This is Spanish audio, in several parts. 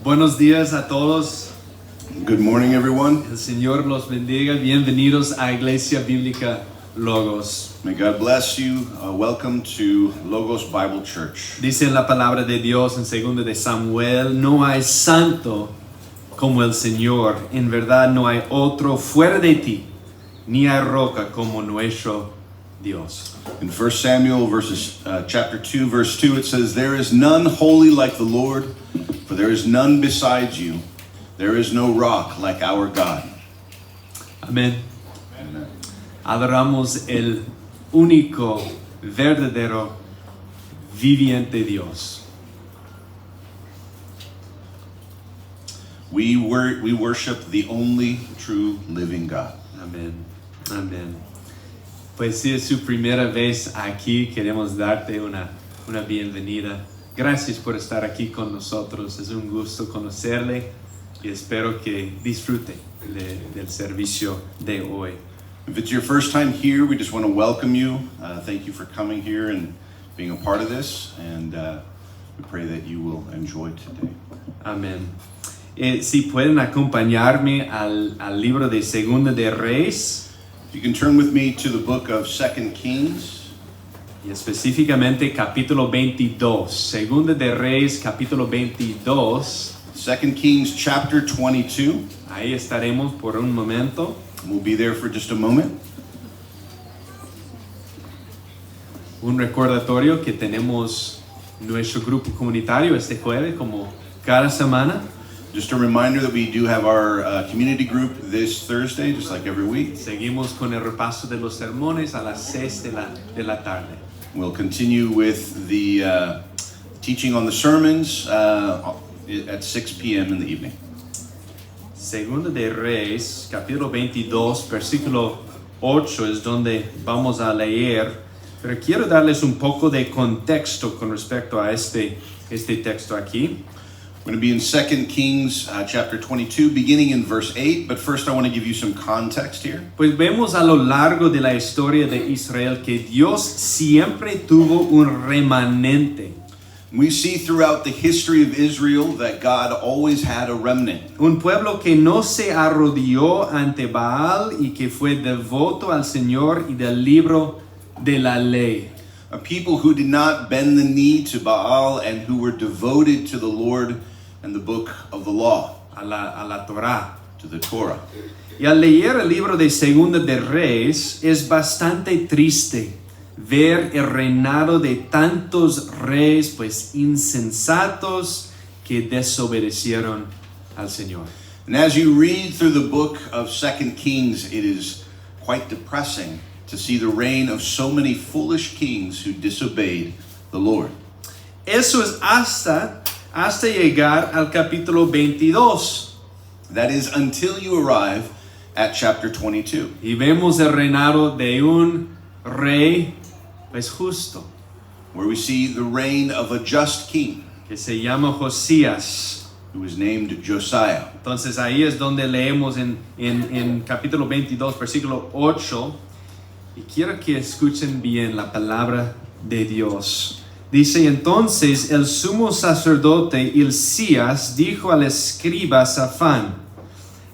Buenos días a todos. Good morning, everyone. El Señor los bendiga. Bienvenidos a Iglesia Bíblica Logos. May God bless you. Welcome to Logos Bible Church. Dice en la palabra de Dios en 2 de Samuel, no hay santo como el Señor. En verdad no hay otro fuera de ti, ni hay roca como nuestro Dios. In 1 Samuel chapter 2, verse 2, it says, "There is none holy like the Lord, for there is none besides you. There is no rock like our God." Amén. Amen. Adoramos el único, verdadero, viviente Dios. We worship the only true living God. Amén. Amén. Pues si es su primera vez aquí, queremos darte una bienvenida. Gracias por estar aquí con nosotros. Es un gusto conocerle y espero que disfrute del servicio de hoy. If it's your first time here, we just want to welcome you. Thank you for coming here and being a part of this, and we pray that you will enjoy today. Amén. Si pueden acompañarme al libro de Segunda de Reyes, You can turn with me to the book of 2 Kings. y específicamente capítulo 22. Segunda de Reyes, capítulo 22. 2 Kings chapter 22. Ahí estaremos por un momento. We'll be there for just a moment. Un recordatorio que tenemos nuestro grupo comunitario este jueves, como cada semana. Just a reminder that we do have our community group this Thursday, just like every week. Seguimos con el repaso de los sermones a las 6 de la tarde. We'll continue with the teaching on the sermons at 6 p.m. in the evening. Segunda de Reyes, capítulo 22, versículo 8 es donde vamos a leer, pero quiero darles un poco de contexto con respecto a este texto aquí. We're going to be in 2 Kings chapter 22, beginning in verse 8, but first I want to give you some context here. Pues vemos a lo largo de la historia de Israel que Dios siempre tuvo un remanente. We see throughout the history of Israel that God always had a remnant. Un pueblo que no se arrodilló ante Baal y que fue devoto al Señor y del libro de la ley. A people who did not bend the knee to Baal and who were devoted to the Lord and the book of the law, A la Torá. to the Torah. Y al leer el libro de Segunda de Reyes es bastante triste ver el reinado de tantos reyes pues insensatos que desobedecieron al Señor. And as you read through the book of 2 Kings, it is quite depressing to see the reign of so many foolish kings who disobeyed the Lord. Eso es hasta llegar al capítulo 22. That is until you arrive at chapter 22. Y vemos el reinado de un rey pues justo, Where we see the reign of a just king que se llama Josías. who was named Josiah. Entonces ahí es donde leemos en capítulo 22, versículo 8. Y quiero que escuchen bien la palabra de Dios. Dice, entonces el sumo sacerdote Hilcías dijo al escriba Safán,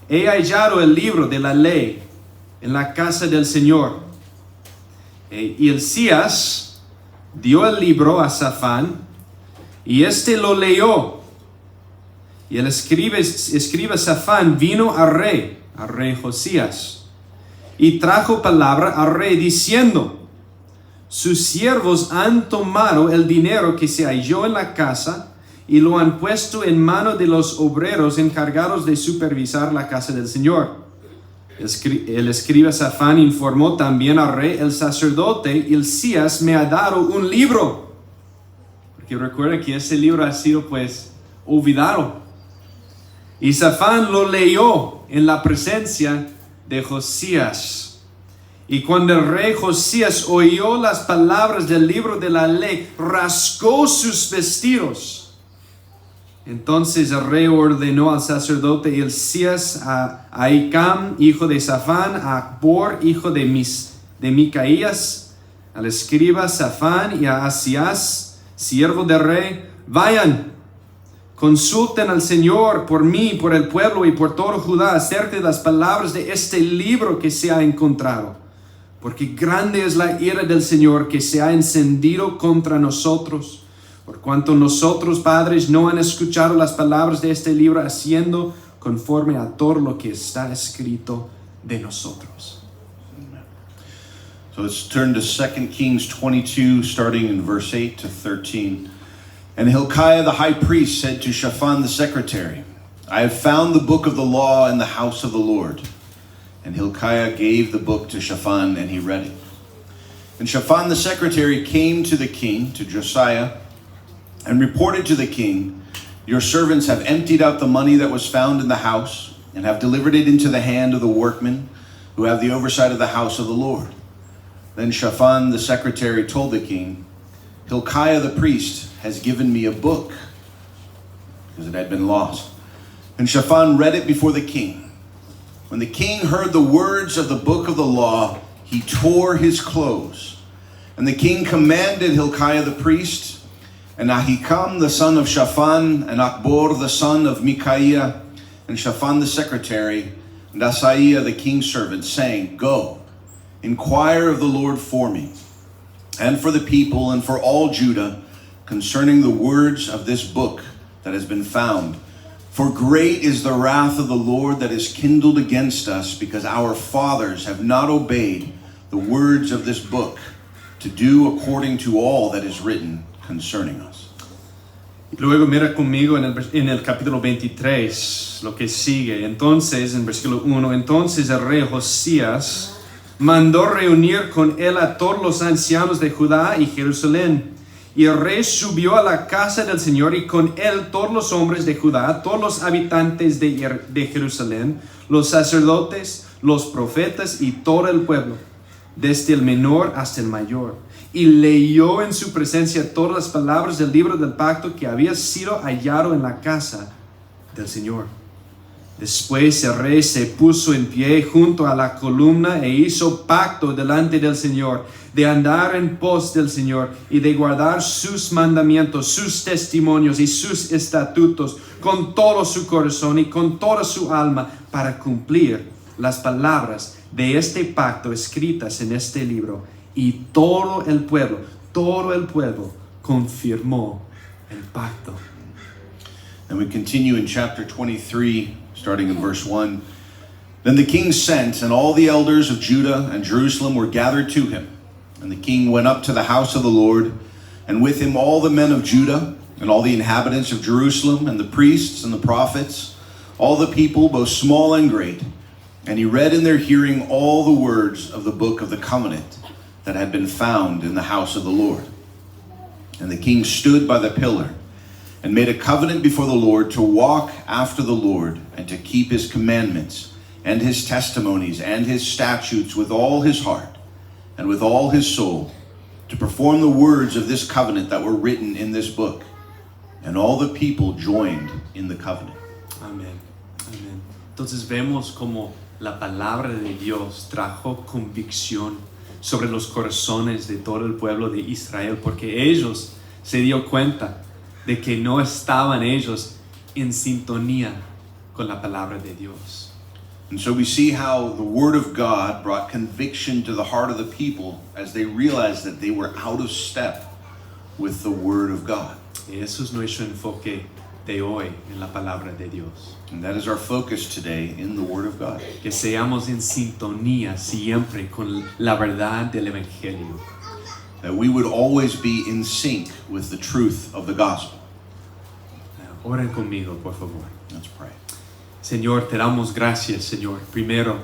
he hallado el libro de la ley en la casa del Señor. Hilcías dio el libro a Safán y éste lo leyó. Y el escriba Safán vino al rey Josías, y trajo palabra al rey diciendo, sus siervos han tomado el dinero que se halló en la casa y lo han puesto en mano de los obreros encargados de supervisar la casa del Señor. El escriba Safán informó también al rey, el sacerdote Hilcías me ha dado un libro. Porque recuerda que ese libro ha sido pues olvidado. Y Safán lo leyó en la presencia de Josías. Y cuando el rey Josías oyó las palabras del libro de la ley, rasgó sus vestidos. Entonces el rey ordenó al sacerdote Hilcías, a Ahicam, hijo de Safán, a Acbor, hijo de Micaías, al escriba Safán y a Asías, siervo del rey, vayan, Consulten al Señor por mí, por el pueblo y por todo Judá acerca de las palabras de este libro que se ha encontrado. Porque grande es la ira del Señor que se ha encendido contra nosotros. Por cuanto nosotros, padres, no han escuchado las palabras de este libro, haciendo conforme a todo lo que está escrito de nosotros. So let's turn to 2 Kings 22, starting in verse 8 to 13. And Hilkiah the high priest said to Shaphan the secretary, I have found the book of the law in the house of the Lord. And Hilkiah gave the book to Shaphan, and he read it. And Shaphan the secretary came to the king, to Josiah, and reported to the king, Your servants have emptied out the money that was found in the house, and have delivered it into the hand of the workmen who have the oversight of the house of the Lord. Then Shaphan the secretary told the king, Hilkiah the priest has given me a book, because it had been lost. And Shaphan read it before the king. When the king heard the words of the book of the law, he tore his clothes. And the king commanded Hilkiah the priest, and Ahikam the son of Shaphan, and Akbor the son of Micaiah, and Shaphan the secretary, and Asaiah the king's servant, saying, Go, inquire of the Lord for me, and for the people, and for all Judah, concerning the words of this book that has been found. For great is the wrath of the Lord that is kindled against us, because our fathers have not obeyed the words of this book, to do according to all that is written concerning us. Luego mira conmigo en el capítulo 23, lo que sigue. Entonces, en versículo 1, entonces el rey Josías mandó reunir con él a todos los ancianos de Judá y Jerusalén. Y el rey subió a la casa del Señor, y con él todos los hombres de Judá, todos los habitantes de Jerusalén, los sacerdotes, los profetas y todo el pueblo, desde el menor hasta el mayor. Y leyó en su presencia todas las palabras del libro del pacto que había sido hallado en la casa del Señor. Después el rey se puso en pie junto a la columna e hizo pacto delante del Señor, de andar en pos del Señor y de guardar sus mandamientos, sus testimonios y sus estatutos con todo su corazón y con toda su alma, para cumplir las palabras de este pacto escritas en este libro. Y todo el pueblo confirmó el pacto. And we continue in chapter 23, starting in verse 1. Then the king sent, and all the elders of Judah and Jerusalem were gathered to him. And the king went up to the house of the Lord, and with him all the men of Judah, and all the inhabitants of Jerusalem, and the priests and the prophets, all the people, both small and great. And he read in their hearing all the words of the book of the covenant that had been found in the house of the Lord. And the king stood by the pillar, and made a covenant before the Lord to walk after the Lord, and to keep his commandments, and his testimonies, and his statutes with all his heart, and with all his soul, to perform the words of this covenant that were written in this book. And all the people joined in the covenant. Amén. Amén. Entonces vemos como la palabra de Dios trajo convicción sobre los corazones de todo el pueblo de Israel, porque ellos se dio cuenta de que no estaban ellos en sintonía con la palabra de Dios. And so we see how the word of God brought conviction to the heart of the people as they realized that they were out of step with the word of God. Y eso es nuestro enfoque de hoy en la palabra de Dios. And that is our focus today in the word of God. Que seamos en sintonía siempre con la verdad del evangelio. That we would always be in sync with the truth of the gospel. Oren conmigo, por favor. Let's pray. Señor, te damos gracias, Señor. Primero,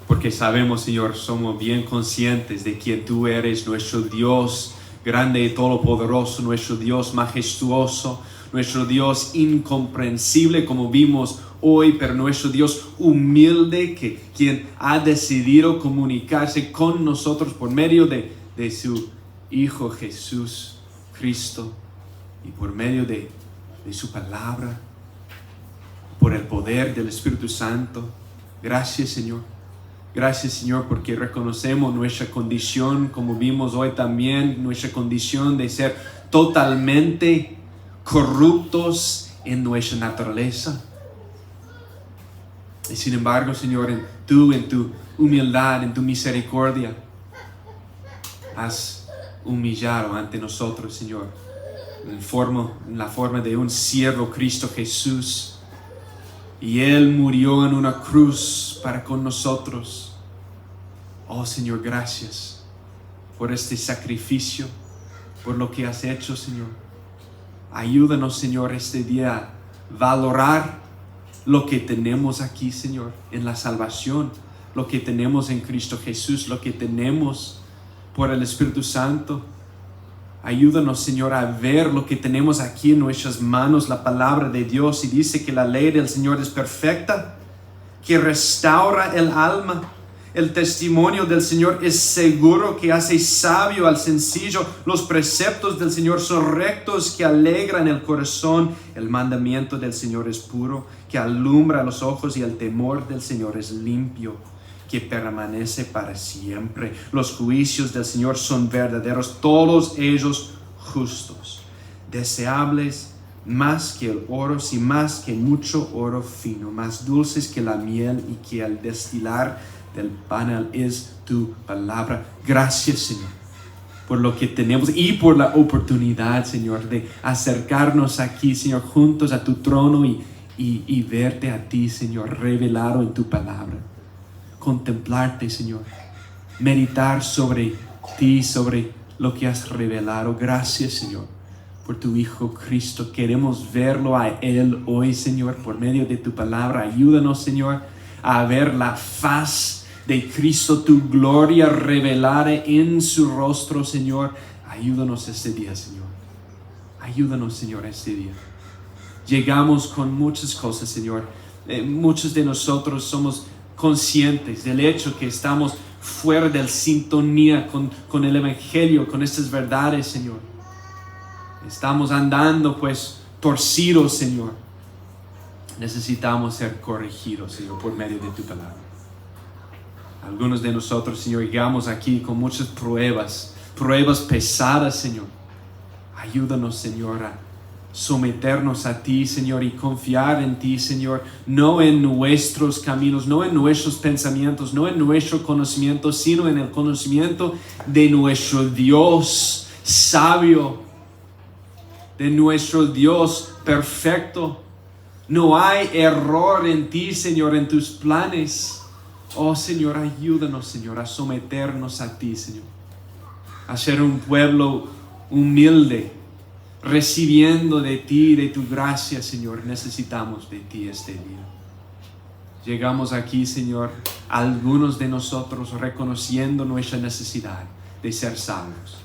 porque sabemos, Señor, somos bien conscientes de que tú eres nuestro Dios grande y todopoderoso, nuestro Dios majestuoso, nuestro Dios incomprensible, como vimos hoy, pero nuestro Dios humilde, quien ha decidido comunicarse con nosotros por medio de su Hijo Jesús Cristo, y por medio de su palabra, por el poder del Espíritu Santo. Gracias, Señor. Gracias, Señor, porque reconocemos nuestra condición, como vimos hoy también, nuestra condición de ser totalmente corruptos en nuestra naturaleza. Y sin embargo, Señor, en tu humildad, en tu misericordia, has humillado ante nosotros, Señor, en la forma de un siervo, Cristo Jesús. Y Él murió en una cruz para con nosotros. Oh, Señor, gracias por este sacrificio, por lo que has hecho, Señor. Ayúdanos, Señor, este día a valorar lo que tenemos aquí, Señor, en la salvación, lo que tenemos en Cristo Jesús, lo que tenemos por el Espíritu Santo. Ayúdanos, Señor, a ver lo que tenemos aquí en nuestras manos, la palabra de Dios. Y dice que la ley del Señor es perfecta, que restaura el alma. El testimonio del Señor es seguro, que hace sabio al sencillo. Los preceptos del Señor son rectos, que alegran el corazón. El mandamiento del Señor es puro, que alumbra los ojos. Y el temor del Señor es limpio, que permanece para siempre. Los juicios del Señor son verdaderos, todos ellos justos, deseables más que el oro, sí, más que mucho oro fino, más dulces que la miel y que el destilar del panal es tu palabra. Gracias, Señor, por lo que tenemos y por la oportunidad, Señor, de acercarnos aquí, Señor, juntos a tu trono y verte a ti, Señor, revelado en tu palabra. Contemplarte, Señor, meditar sobre ti, sobre lo que has revelado. Gracias, Señor, por tu Hijo Cristo. Queremos verlo a Él hoy, Señor, por medio de tu palabra. Ayúdanos, Señor, a ver la faz de Cristo, tu gloria revelada en su rostro, Señor. Ayúdanos este día, Señor. Ayúdanos, Señor, este día. Llegamos con muchas cosas, Señor. Muchos de nosotros somos conscientes del hecho que estamos fuera de sintonía con el Evangelio, con estas verdades, Señor. Estamos andando, pues, torcidos, Señor. Necesitamos ser corregidos, Señor, por medio de tu palabra. Algunos de nosotros, Señor, llegamos aquí con muchas pruebas pesadas, Señor. Ayúdanos, Señor, a someternos a ti, Señor, y confiar en ti, Señor, no en nuestros caminos, no en nuestros pensamientos, no en nuestro conocimiento, sino en el conocimiento de nuestro Dios sabio, de nuestro Dios perfecto. No hay error en ti, Señor, en tus planes. Oh, Señor, ayúdanos, Señor, a someternos a ti, Señor, a ser un pueblo humilde, recibiendo de ti, de tu gracia, Señor. Necesitamos de ti este día. Llegamos aquí, Señor, algunos de nosotros reconociendo nuestra necesidad de ser salvos.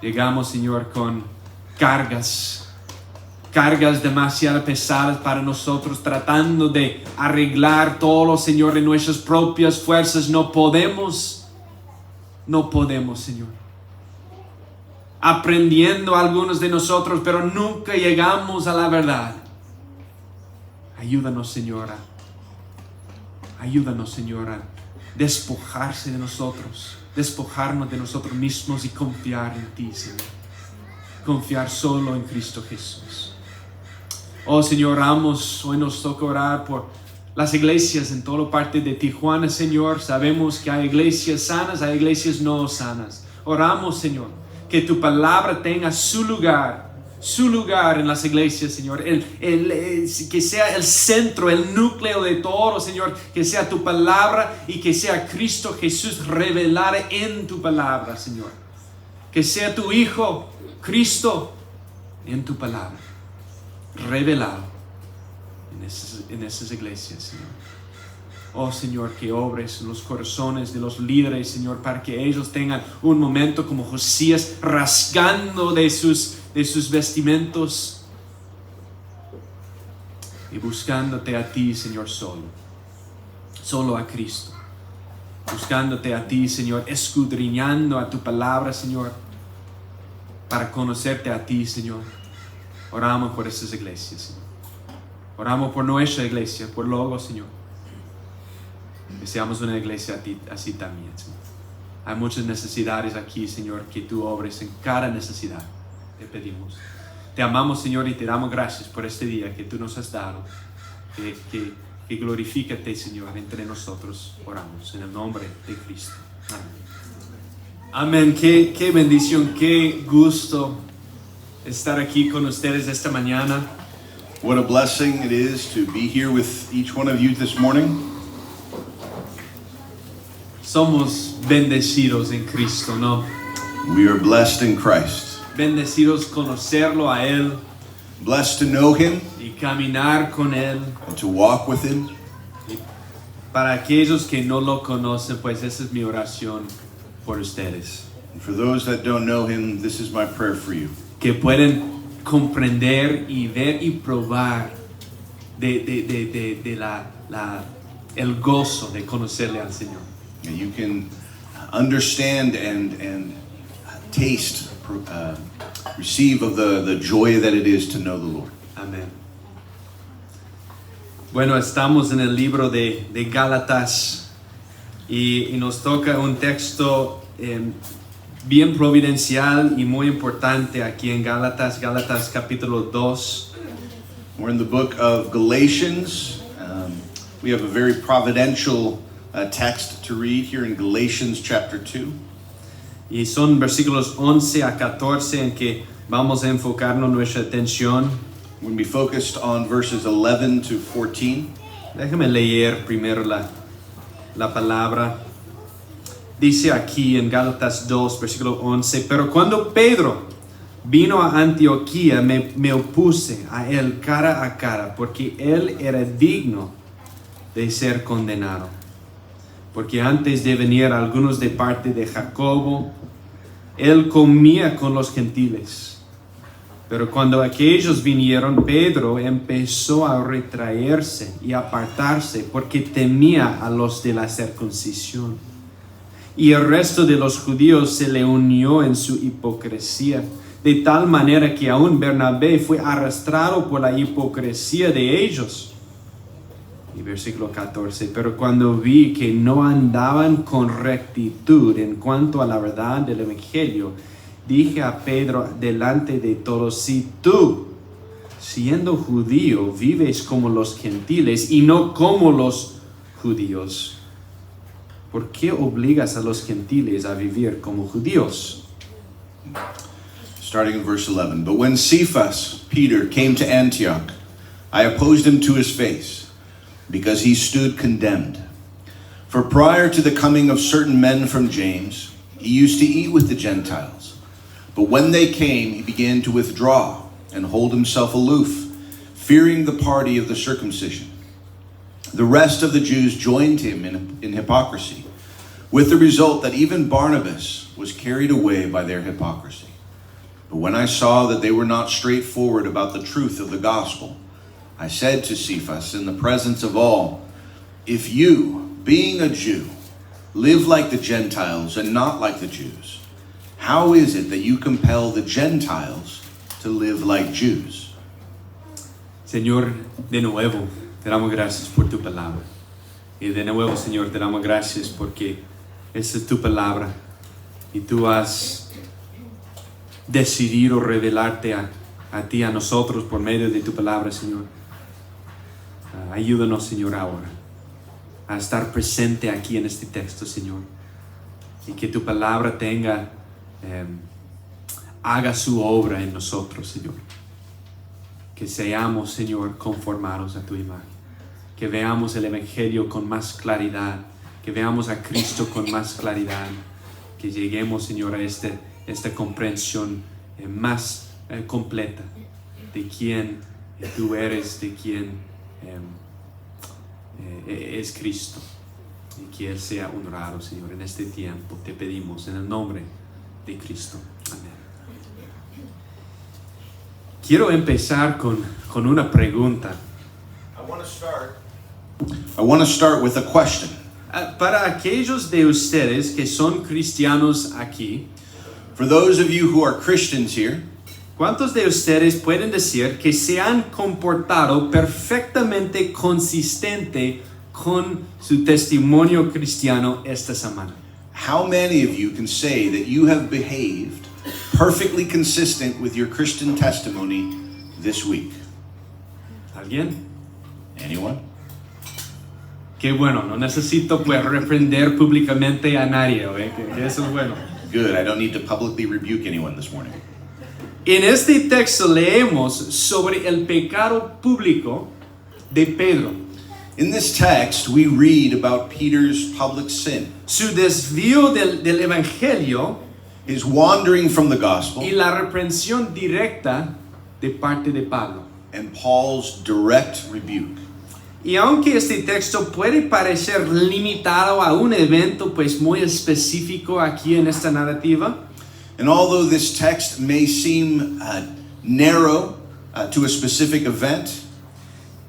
Llegamos, Señor, con cargas demasiado pesadas para nosotros, tratando de arreglar todo, Señor, en nuestras propias fuerzas. No podemos, Señor. Aprendiendo algunos de nosotros, pero nunca llegamos a la verdad. Ayúdanos, Señor, a despojarse de nosotros, despojarnos de nosotros mismos y confiar en ti, Señor. Confiar solo en Cristo Jesús. Oh, Señor, oramos. Hoy nos toca orar por las iglesias en toda parte de Tijuana, Señor. Sabemos que hay iglesias sanas, hay iglesias no sanas. Oramos, Señor, que tu palabra tenga su lugar en las iglesias, Señor. Que sea el centro, el núcleo de todo, Señor. Que sea tu palabra y que sea Cristo Jesús revelado en tu palabra, Señor. Que sea tu Hijo, Cristo, en tu palabra, revelado en esas iglesias, Señor. Oh, Señor, que obres en los corazones de los líderes, Señor, para que ellos tengan un momento como Josías, rasgando de sus vestimentos y buscándote a ti, Señor, solo a Cristo. Buscándote a ti, Señor, escudriñando a tu palabra, Señor, para conocerte a ti, Señor. Oramos por estas iglesias, Señor. Oramos por nuestra iglesia, por Logos, Señor. Que seamos una iglesia así también, Señor. Hay muchas necesidades aquí, Señor, que tú obres en cada necesidad. Te pedimos. Te amamos, Señor, y te damos gracias por este día que tú nos has dado. Que glorifícate, Señor, entre nosotros. Oramos en el nombre de Cristo. Amén. Amén. Qué bendición, qué gusto estar aquí con ustedes esta mañana. What a blessing it is to be here with each one of you this morning. Somos bendecidos en Cristo, ¿no? We are blessed in Christ. Bendecidos conocerlo a Él Blessed to know Him y caminar con Él. and to walk with Him. Y para aquellos que no lo conocen, pues esa es mi oración por ustedes. And for those that don't know Him, this is my prayer for you. Que pueden comprender y ver y probar de el gozo de conocerle al Señor. And you can understand and taste, receive of the joy that it is to know the Lord. Amén. Bueno, estamos en el libro de Gálatas y nos toca un texto bien providencial y muy importante aquí en Gálatas capítulo 2. We're in the book of Galatians. We have a very providential text to read here in Galatians chapter 2. Y son versículos 11 a 14 en que vamos a enfocarnos nuestra atención. We're going to be focused on verses 11 to 14. Déjame leer primero la palabra. Dice aquí en Gálatas 2, versículo 11, pero cuando Pedro vino a Antioquía, me opuse a él cara a cara, porque él era digno de ser condenado. Porque antes de venir algunos de parte de Jacobo, él comía con los gentiles. Pero cuando aquellos vinieron, Pedro empezó a retraerse y apartarse, porque temía a los de la circuncisión. Y el resto de los judíos se le unió en su hipocresía, de tal manera que aún Bernabé fue arrastrado por la hipocresía de ellos. Y versículo 14, pero cuando vi que no andaban con rectitud en cuanto a la verdad del evangelio, dije a Pedro delante de todos, si tú, siendo judío, vives como los gentiles y no como los judíos, ¿por qué obligas a los gentiles a vivir como judíos? Starting in verse 11. But when Cephas, Peter, came to Antioch, I opposed him to his face, because he stood condemned. For prior to the coming of certain men from James, he used to eat with the Gentiles. But when they came, he began to withdraw and hold himself aloof, fearing the party of the circumcision. The rest of the Jews joined him in hypocrisy, with the result that even Barnabas was carried away by their hypocrisy. But when I saw that they were not straightforward about the truth of the gospel, I said to Cephas in the presence of all, if you, being a Jew, live like the Gentiles and not like the Jews, how is it that you compel the Gentiles to live like Jews? Señor, de nuevo, te damos gracias por tu palabra. Y de nuevo, Señor, te damos gracias porque esa es tu palabra. Y tú has decidido revelarte a ti, a nosotros, por medio de tu palabra, Señor. Ayúdanos, Señor, ahora a estar presente aquí en este texto, Señor. Y que tu palabra haga su obra en nosotros, Señor. Que seamos, Señor, conformados a tu imagen. Que veamos el Evangelio con más claridad. Que veamos a Cristo con más claridad. Que lleguemos, Señor, a esta comprensión más completa de quién tú eres, de quién es Cristo. Y que Él sea honrado, Señor, en este tiempo. Te pedimos en el nombre de Cristo. Amén. Quiero empezar con una pregunta. I want to start with a question. Para aquellos de ustedes que son cristianos aquí, For those of you who are Christians here, ¿cuántos de ustedes pueden decir que se han comportado perfectamente consistente con su testimonio cristiano esta semana? how many of you can say that you have behaved perfectly consistent with your Christian testimony this week? ¿Alguien? Anyone? Qué bueno, no necesito pues reprender públicamente a nadie, ¿eh? Que eso es bueno. Good. I don't need to publicly rebuke anyone this morning. En este texto leemos sobre el pecado público de Pedro, In this text, we read about Peter's public sin, su desvío del evangelio his wandering from the gospel, y la reprensión directa de parte de Pablo. and Paul's direct rebuke. Y aunque este texto puede parecer limitado a un evento pues muy específico aquí en esta narrativa, And although this text may seem narrow to a specific event,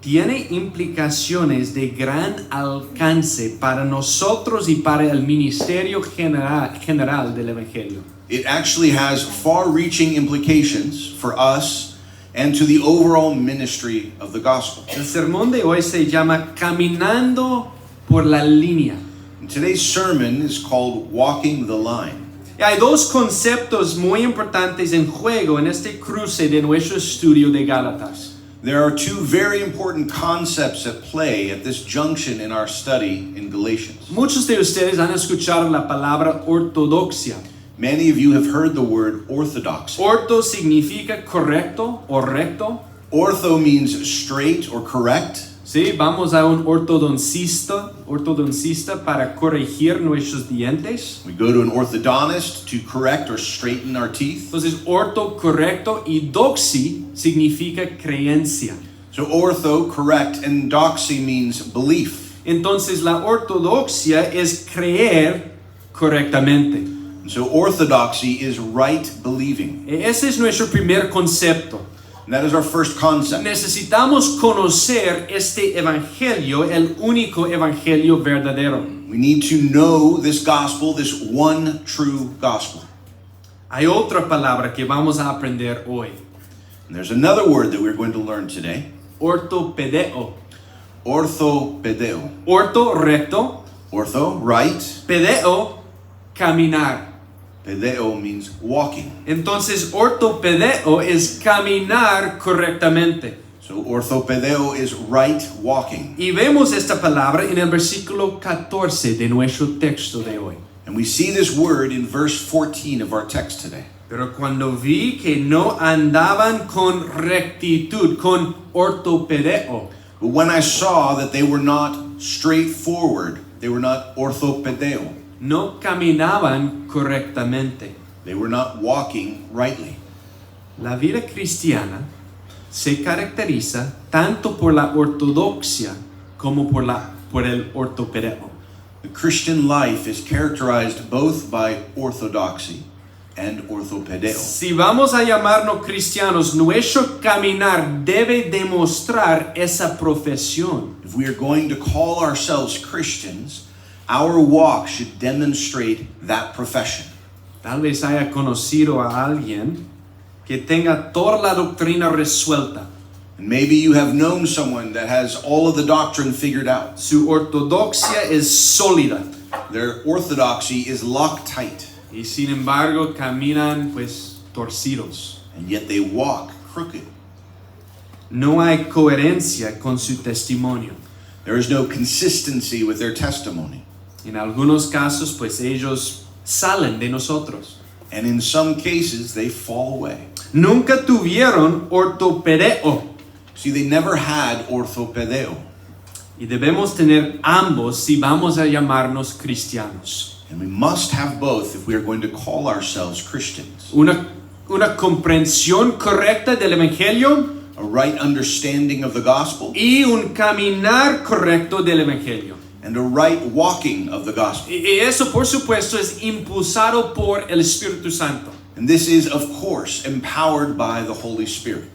tiene implicaciones de gran alcance para nosotros y para el ministerio general del evangelio. it actually has far-reaching implications for us and to the overall ministry of the gospel. El sermón de hoy se llama Caminando por la línea. And today's sermon is called Walking the Line. Y hay dos conceptos muy importantes en juego en este cruce de nuestro estudio de Gálatas. There are two very important concepts at play at this junction in our study in Galatians. Muchos de ustedes han escuchado la palabra ortodoxia. Many of you have heard the word orthodoxy. Orto significa correcto o recto. Ortho means straight or correct. Sí, vamos a un ortodoncista para corregir nuestros dientes. We go to an orthodontist to correct or straighten our teeth. Entonces, orto, correcto, y doxi significa creencia. So ortho, correct, and doxy means belief. Entonces, la ortodoxia es creer correctamente. And so orthodoxy is right believing. Ese es nuestro primer concepto. And that is our first concept. Necesitamos conocer este evangelio, el único evangelio verdadero. We need to know this gospel, this one true gospel. Hay otra palabra que vamos a aprender hoy. And there's another word that we're going to learn today. Ortopedeo. Orthopedeo. Orto, recto. Ortho, right. Pedeo, caminar. Pedeo means walking. Entonces, ortopedeo es caminar correctamente. So orthopedeo is right walking. Y vemos esta palabra en el versículo 14 de nuestro texto de hoy. And we see this word in verse 14 of our text today. Pero cuando vi que no andaban con rectitud, con ortopedeo, But when I saw that they were not straightforward, they were not orthopedeo, no caminaban correctamente. they were not walking rightly. La vida cristiana se caracteriza tanto por la ortodoxia como por el ortopedeo. The Christian life is characterized both by orthodoxy and orthopedeo. Si vamos a llamarnos cristianos, nuestro caminar debe demostrar esa profesión. If we are going to call ourselves Christians, our walk should demonstrate that profession. Tal vez haya conocido a alguien que tenga toda la doctrina resuelta. And maybe you have known someone that has all of the doctrine figured out. Su ortodoxia es sólida Their orthodoxy is Loctite, y sin embargo caminan pues torcidos. and yet they walk crooked. No hay coherencia con su testimonio. There is no consistency with their testimony. En algunos casos pues ellos salen de nosotros. And in some cases, they fall away. Nunca tuvieron ortopedeo. See, they never had orthopedeo. Y debemos tener ambos si vamos a llamarnos cristianos. And we must have both if we are going to call ourselves Christians. Una comprensión correcta del evangelio A right understanding of the gospel y un caminar correcto del evangelio. and a right walking of the gospel. Y eso, por supuesto, es impulsado por el Espíritu Santo. And this is, of course, empowered by the Holy Spirit.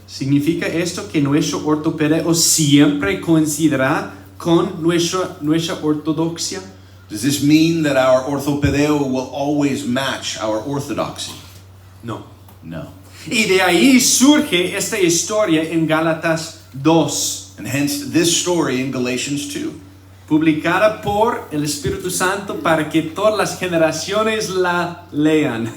¿Significa esto que nuestro ortopedeo siempre coincidirá con nuestra ortodoxia? Does this mean that our orthopedeo will always match our orthodoxy? No. No. Y de ahí surge esta historia en Gálatas 2, And hence this story in Galatians 2, publicada por el Espíritu Santo para que todas las generaciones la lean.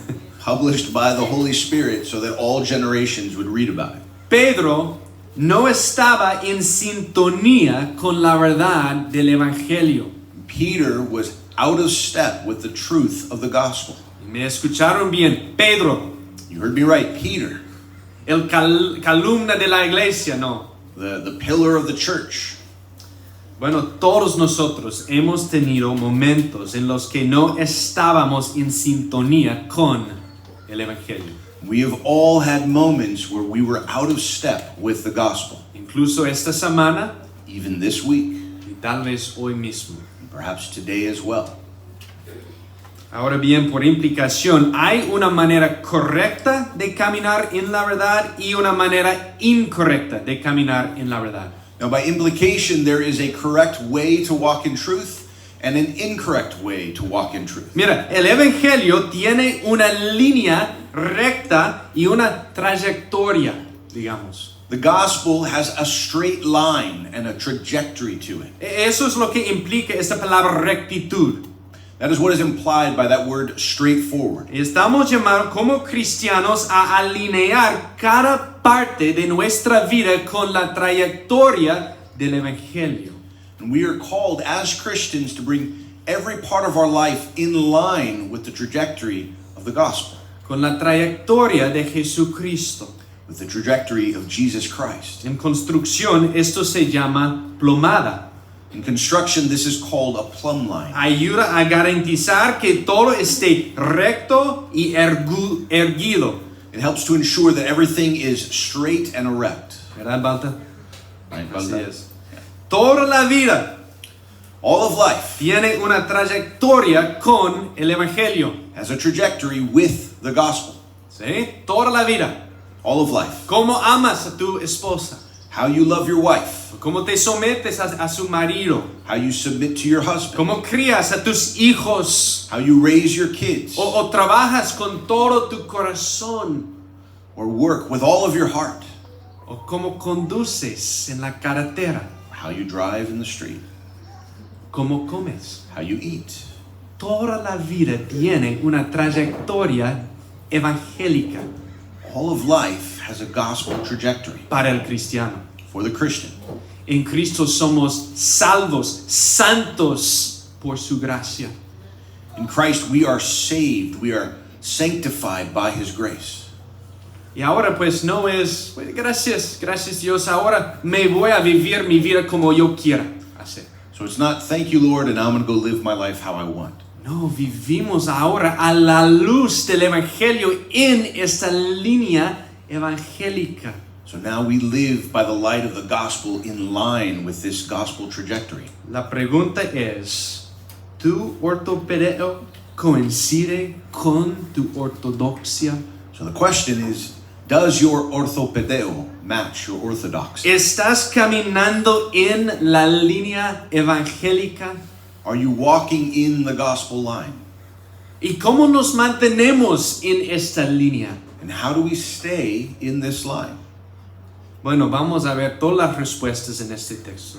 published by the Holy Spirit so that all generations would read about it. Pedro no estaba en sintonía con la verdad del Evangelio. Peter was out of step with the truth of the gospel. Me escucharon bien. Pedro, You heard me right, Peter, el columna de la iglesia, no. the pillar of the church. Bueno, todos nosotros hemos tenido momentos en los que no estábamos en sintonía con el Evangelio. We have all had moments where we were out of step with the gospel, Incluso esta semana even this week, y tal vez hoy mismo. and perhaps today as well. Ahora bien, por implicación, hay una manera correcta de caminar en la verdad y una manera incorrecta de caminar en la verdad. Now, by implication, there is a correct way to walk in truth and an incorrect way to walk in truth. Mira, el Evangelio tiene una línea recta y una trayectoria, digamos. The gospel has a straight line and a trajectory to it. Eso es lo que implica esta palabra rectitud. That is what is implied by that word straightforward. Estamos llamados como cristianos a alinear cada parte de nuestra vida con la trayectoria del Evangelio. And we are called as Christians to bring every part of our life in line with the trajectory of the gospel, Con la trayectoria de Jesucristo. with the trajectory of Jesus Christ. En construcción esto se llama plomada. In construction, this is called a plumb line. Ayuda a garantizar que todo esté recto y erguido. It helps to ensure that everything is straight and erect. ¿Verdad, Balta? Right, Así Balta? es. Toda la vida All of life tiene una trayectoria con el Evangelio. has a trajectory with the gospel. ¿Sí? Toda la vida. All of life. ¿Cómo amas a tu esposa? How you love your wife. ¿Cómo te sometes a su marido? How you submit to your husband. ¿Cómo crías a tus hijos? How you raise your kids. ¿O trabajas con todo tu corazón? Or work with all of your heart. ¿O cómo conduces en la carretera? How you drive in the street. ¿Cómo comes? How you eat. Toda la vida tiene una trayectoria evangélica All of life has a gospel trajectory para el cristiano. for the Christian. En Cristo somos salvos, santos por su gracia. In Christ we are saved. We are sanctified by His grace. Y ahora pues no es, pues, gracias Dios, ahora me voy a vivir mi vida como yo quiera hacer. So it's not thank you, Lord, and now I'm going to go live my life how I want. No, vivimos ahora a la luz del Evangelio en esta línea evangélica. So now we live by the light of the gospel in line with this gospel trajectory. La pregunta es, ¿tu ortopedeo coincide con tu ortodoxia? So the question is, does your orthopedeo match your orthodoxy? ¿Estás caminando en la línea evangélica? Are you walking in the gospel line? ¿Y cómo nos mantenemos en esta línea? And how do we stay in this line? Bueno, vamos a ver todas las respuestas en este texto.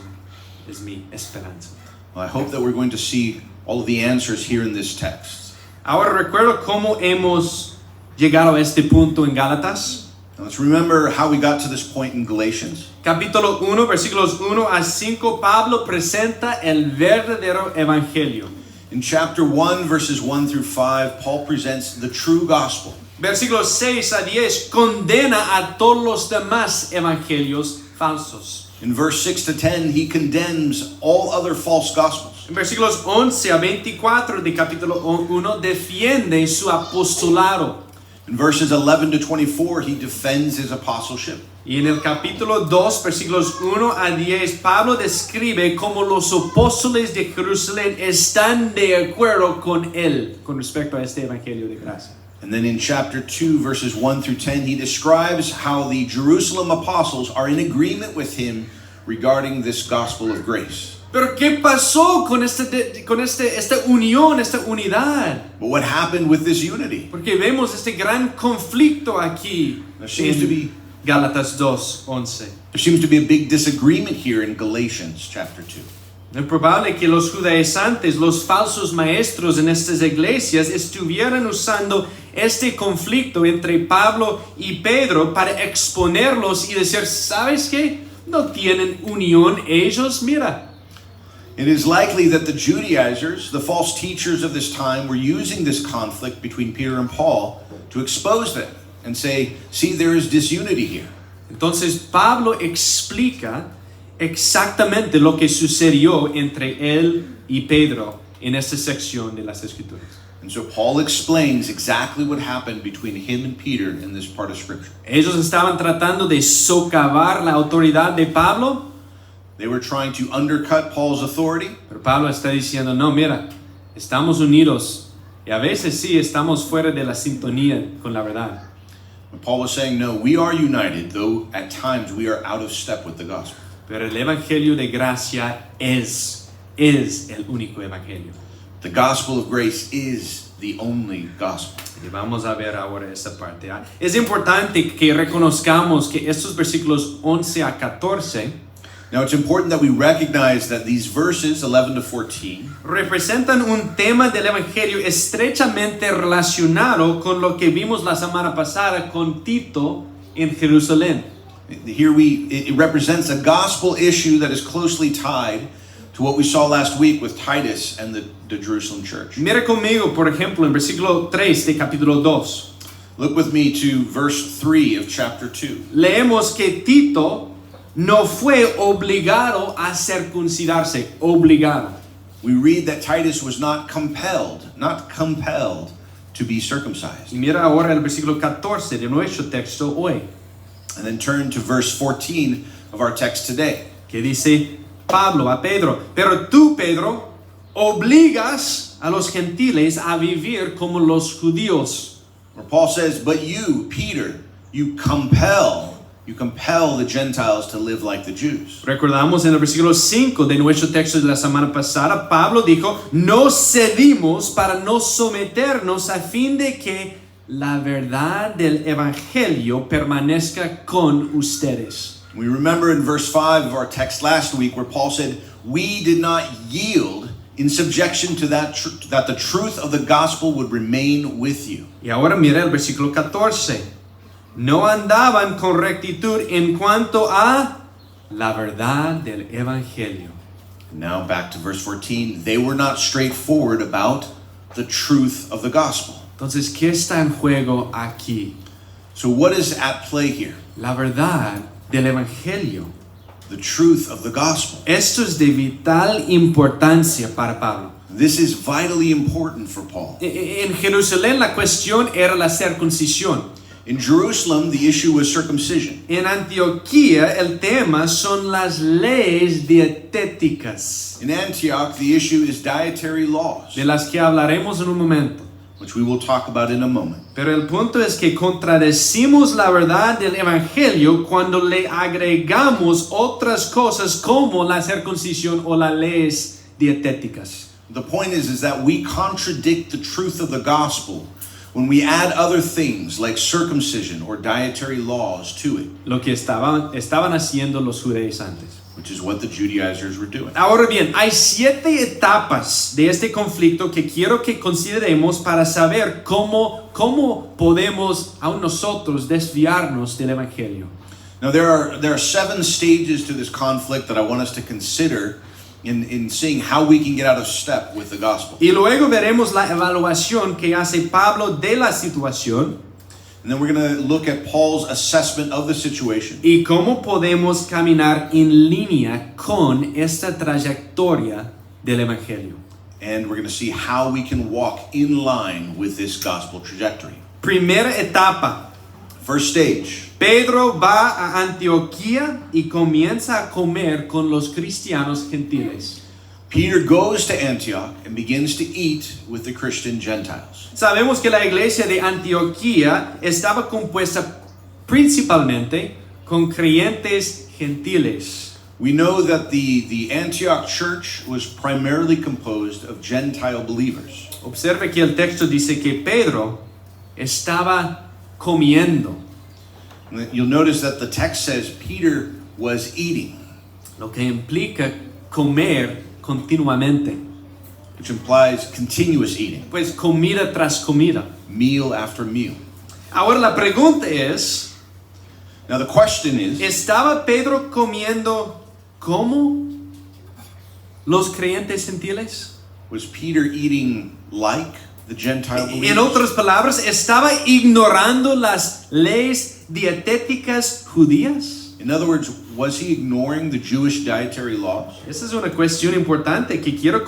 Es mi esperanza. Well, I hope that we're going to see all of the answers here in this text. Ahora recuerdo cómo hemos llegado a este punto en Gálatas. Now let's remember how we got to this point in Galatians. Capítulo 1, versículos 1 a 5, Pablo presenta el verdadero evangelio. In chapter 1, verses 1 through 5, Paul presents the true gospel. Versículos 6 a 10 condena a todos los demás evangelios falsos. In verse 6 to 10, he condemns all other false gospels. En versículos 11 a 24 de capítulo 1 defiende su apostolado. In verses 11 to 24, he defends his apostleship. Y en el capítulo 2, versículos 1 a 10, Pablo describe cómo los apóstoles de Jerusalén están de acuerdo con él con respecto a este evangelio de gracia. And then in chapter 2, verses 1 through 10, he describes how the Jerusalem apostles are in agreement with him regarding this gospel of grace. Pero ¿qué pasó con esta unión, esta unidad? But what happened with this unity? Porque vemos este gran conflicto aquí There seems to en be Gálatas 2:11. There seems to be a big disagreement here in Galatians chapter 2. Es probable que los judaizantes, los falsos maestros en estas iglesias, estuvieran usando este conflicto entre Pablo y Pedro para exponerlos y decir, ¿sabes qué? No tienen unión ellos, mira. It is likely that the Judaizers, the false teachers of this time, were using this conflict between Peter and Paul to expose them and say, see, there is disunity here. Entonces Pablo explica exactamente lo que sucedió entre él y Pedro en esta sección de las Escrituras. And so Paul explains exactly what happened between him and Peter in this part of Scripture. Ellos estaban tratando de socavar la autoridad de Pablo. They were trying to undercut Paul's authority. Pero Pablo está diciendo, no, mira, estamos unidos y a veces sí estamos fuera de la sintonía con la verdad. But Paul was saying, no, we are united, though at times we are out of step with the gospel. Pero el evangelio de gracia es el único evangelio. The gospel of grace is the only gospel. Y vamos a ver ahora esta parte. Es importante que reconozcamos que estos versículos 11 a 14 Now it's important that we recognize that these verses, 11 to 14, representan un tema del evangelio estrechamente relacionado con lo que vimos la semana pasada con Tito en Jerusalén. here it represents a gospel issue that is closely tied to what we saw last week with Titus and the Jerusalem church. Mira conmigo, por ejemplo, en versículo 3 de capítulo 2. Look with me to verse 3 of chapter 2. Leemos que Tito no fue obligado a circuncidarse, obligado. We read that Titus was not compelled to be circumcised. Y mira ahora el versículo 14 de nuestro texto hoy, And then turn to verse 14 of our text today. que dice Pablo a Pedro, pero tú, Pedro, obligas a los gentiles a vivir como los judíos. Where Paul says, but you, Peter, you compel the Gentiles to live like the Jews. Recordamos en el versículo 5 de nuestro texto de la semana pasada, Pablo dijo, no cedimos para no someternos a fin de que la verdad del evangelio permanezca con ustedes. We remember in verse 5 of our text last week where Paul said, we did not yield in subjection to that the truth of the gospel would remain with you. Y ahora mira el versículo 14. No andaban con rectitud en cuanto a la verdad del evangelio. Now back to verse 14. They were not straightforward about the truth of the gospel. Entonces, ¿qué está en juego aquí? So what is at play here? La verdad del evangelio. The truth of the gospel. Esto es de vital importancia para Pablo. This is vitally important for Paul. En Jerusalén la cuestión era la circuncisión. In Jerusalem, the issue was circumcision. En Antioquía el tema son las leyes dietéticas, In Antioch, the issue is dietary laws, de las que hablaremos en un momento. which we will talk about in a moment. Pero el punto es que contradecimos la verdad del evangelio cuando le agregamos otras cosas como la circuncisión o las leyes dietéticas. The point is that we contradict the truth of the gospel when we add other things like circumcision or dietary laws to it, Lo que estaban haciendo los judaizantes. which is what the Judaizers were doing. Ahora bien, hay 7 etapas de este conflicto que quiero que consideremos para saber cómo podemos aún nosotros desviarnos del evangelio. Now there are 7 stages to this conflict that I want us to consider in seeing how we can get out of step with the gospel. Y luego veremos la evaluación que hace Pablo de la situación And then we're going to look at Paul's assessment of the situation. y cómo podemos caminar en línea con esta trayectoria del evangelio. And we're going to see how we can walk in line with this gospel trajectory. Primera etapa. First stage. Pedro va a Antioquía y comienza a comer con los cristianos gentiles. Peter goes to Antioch and begins to eat with the Christian Gentiles. Sabemos que la iglesia de Antioquía estaba compuesta principalmente con creyentes gentiles. We know that the Antioch church was primarily composed of Gentile believers. Observe que el texto dice que Pedro estaba comiendo. And you'll notice that the text says Peter was eating. Lo que implica comer continuamente. which implies continuous eating, Pues comida tras comida. meal after meal. Ahora la pregunta es, Now the question is, ¿estaba Pedro comiendo como los creyentes gentiles? was Peter eating like the Gentile believers? En otras palabras, ¿estaba ignorando las leyes dietéticas judías? In other words, was he ignoring the Jewish dietary laws? Esa es una cuestión importante que quiero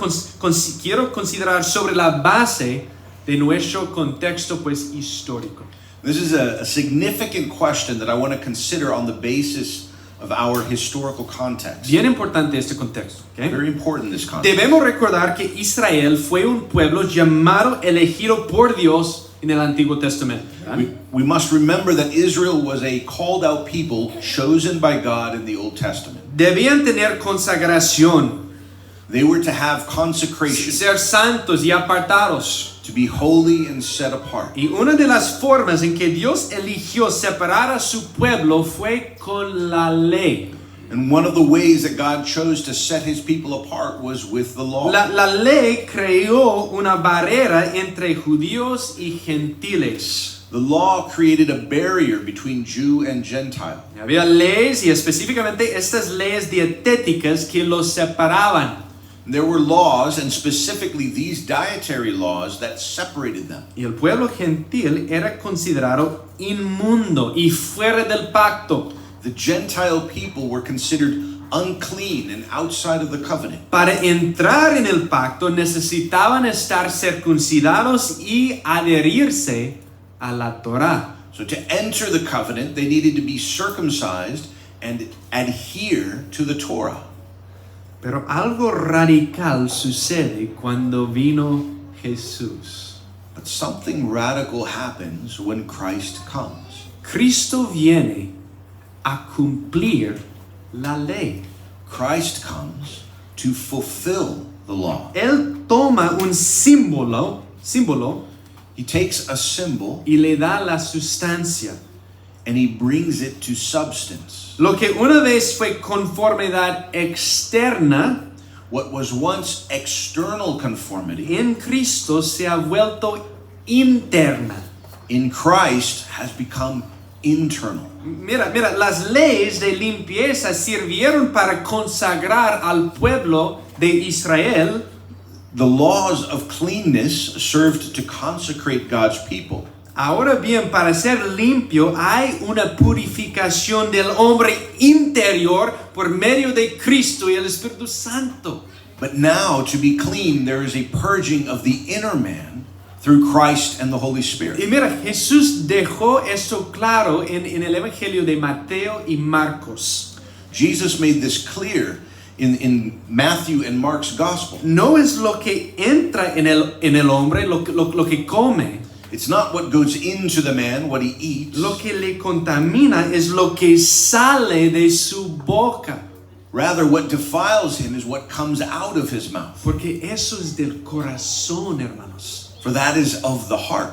considerar sobre la base de nuestro contexto pues histórico. This is a significant question that I want to consider on the basis of our historical context. Bien importante este contexto. ¿Okay? Very important, this context. Debemos recordar que Israel fue un pueblo llamado, elegido por Dios en el Antiguo Testamento. ¿verdad? We must remember that Israel was a called out people chosen by God in the Old Testament. Debían tener consagración, They were to have consecration, ser santos y apartados. to be holy and set apart. Y una de las formas en que Dios eligió separar a su pueblo fue con la ley. And one of the ways that God chose to set his people apart was with the law. La ley creó una barrera entre judíos y gentiles. The law created a barrier between Jew and Gentile. Había leyes y específicamente estas leyes dietéticas que los separaban. There were laws, and specifically these dietary laws, that separated them. Y el pueblo gentil era considerado inmundo y fuera del pacto. The Gentile people were considered unclean and outside of the covenant. Para entrar en el pacto necesitaban estar circuncidados y adherirse a la Torá. So to enter the covenant, they needed to be circumcised and adhere to the Torah. Pero algo radical sucede cuando vino Jesús. But something radical happens when Christ comes. Cristo viene a cumplir la ley. Christ comes to fulfill the law. Él toma un símbolo He takes a symbol y le da la sustancia. and he brings it to substance. Lo que una vez fue conformidad externa, What was once external conformity en Cristo se ha vuelto interna. in Christ has become internal. Mira, las leyes de limpieza sirvieron para consagrar al pueblo de Israel. The laws of cleanness served to consecrate God's people. Ahora bien, para ser limpio hay una purificación del hombre interior por medio de Cristo y el Espíritu Santo. But now, to be clean, there is a purging of the inner man through Christ and the Holy Y Spirit. mira, Jesús dejó esto claro en el Evangelio de Mateo y Marcos. Jesus made this clear in Matthew and Mark's gospel. No es lo que entra en el hombre, lo que come. It's not what goes into the man, what he eats. Lo que le contamina es lo que sale de su boca. Rather, what defiles him is what comes out of his mouth. Porque eso es del corazón, hermanos. For that is of the heart.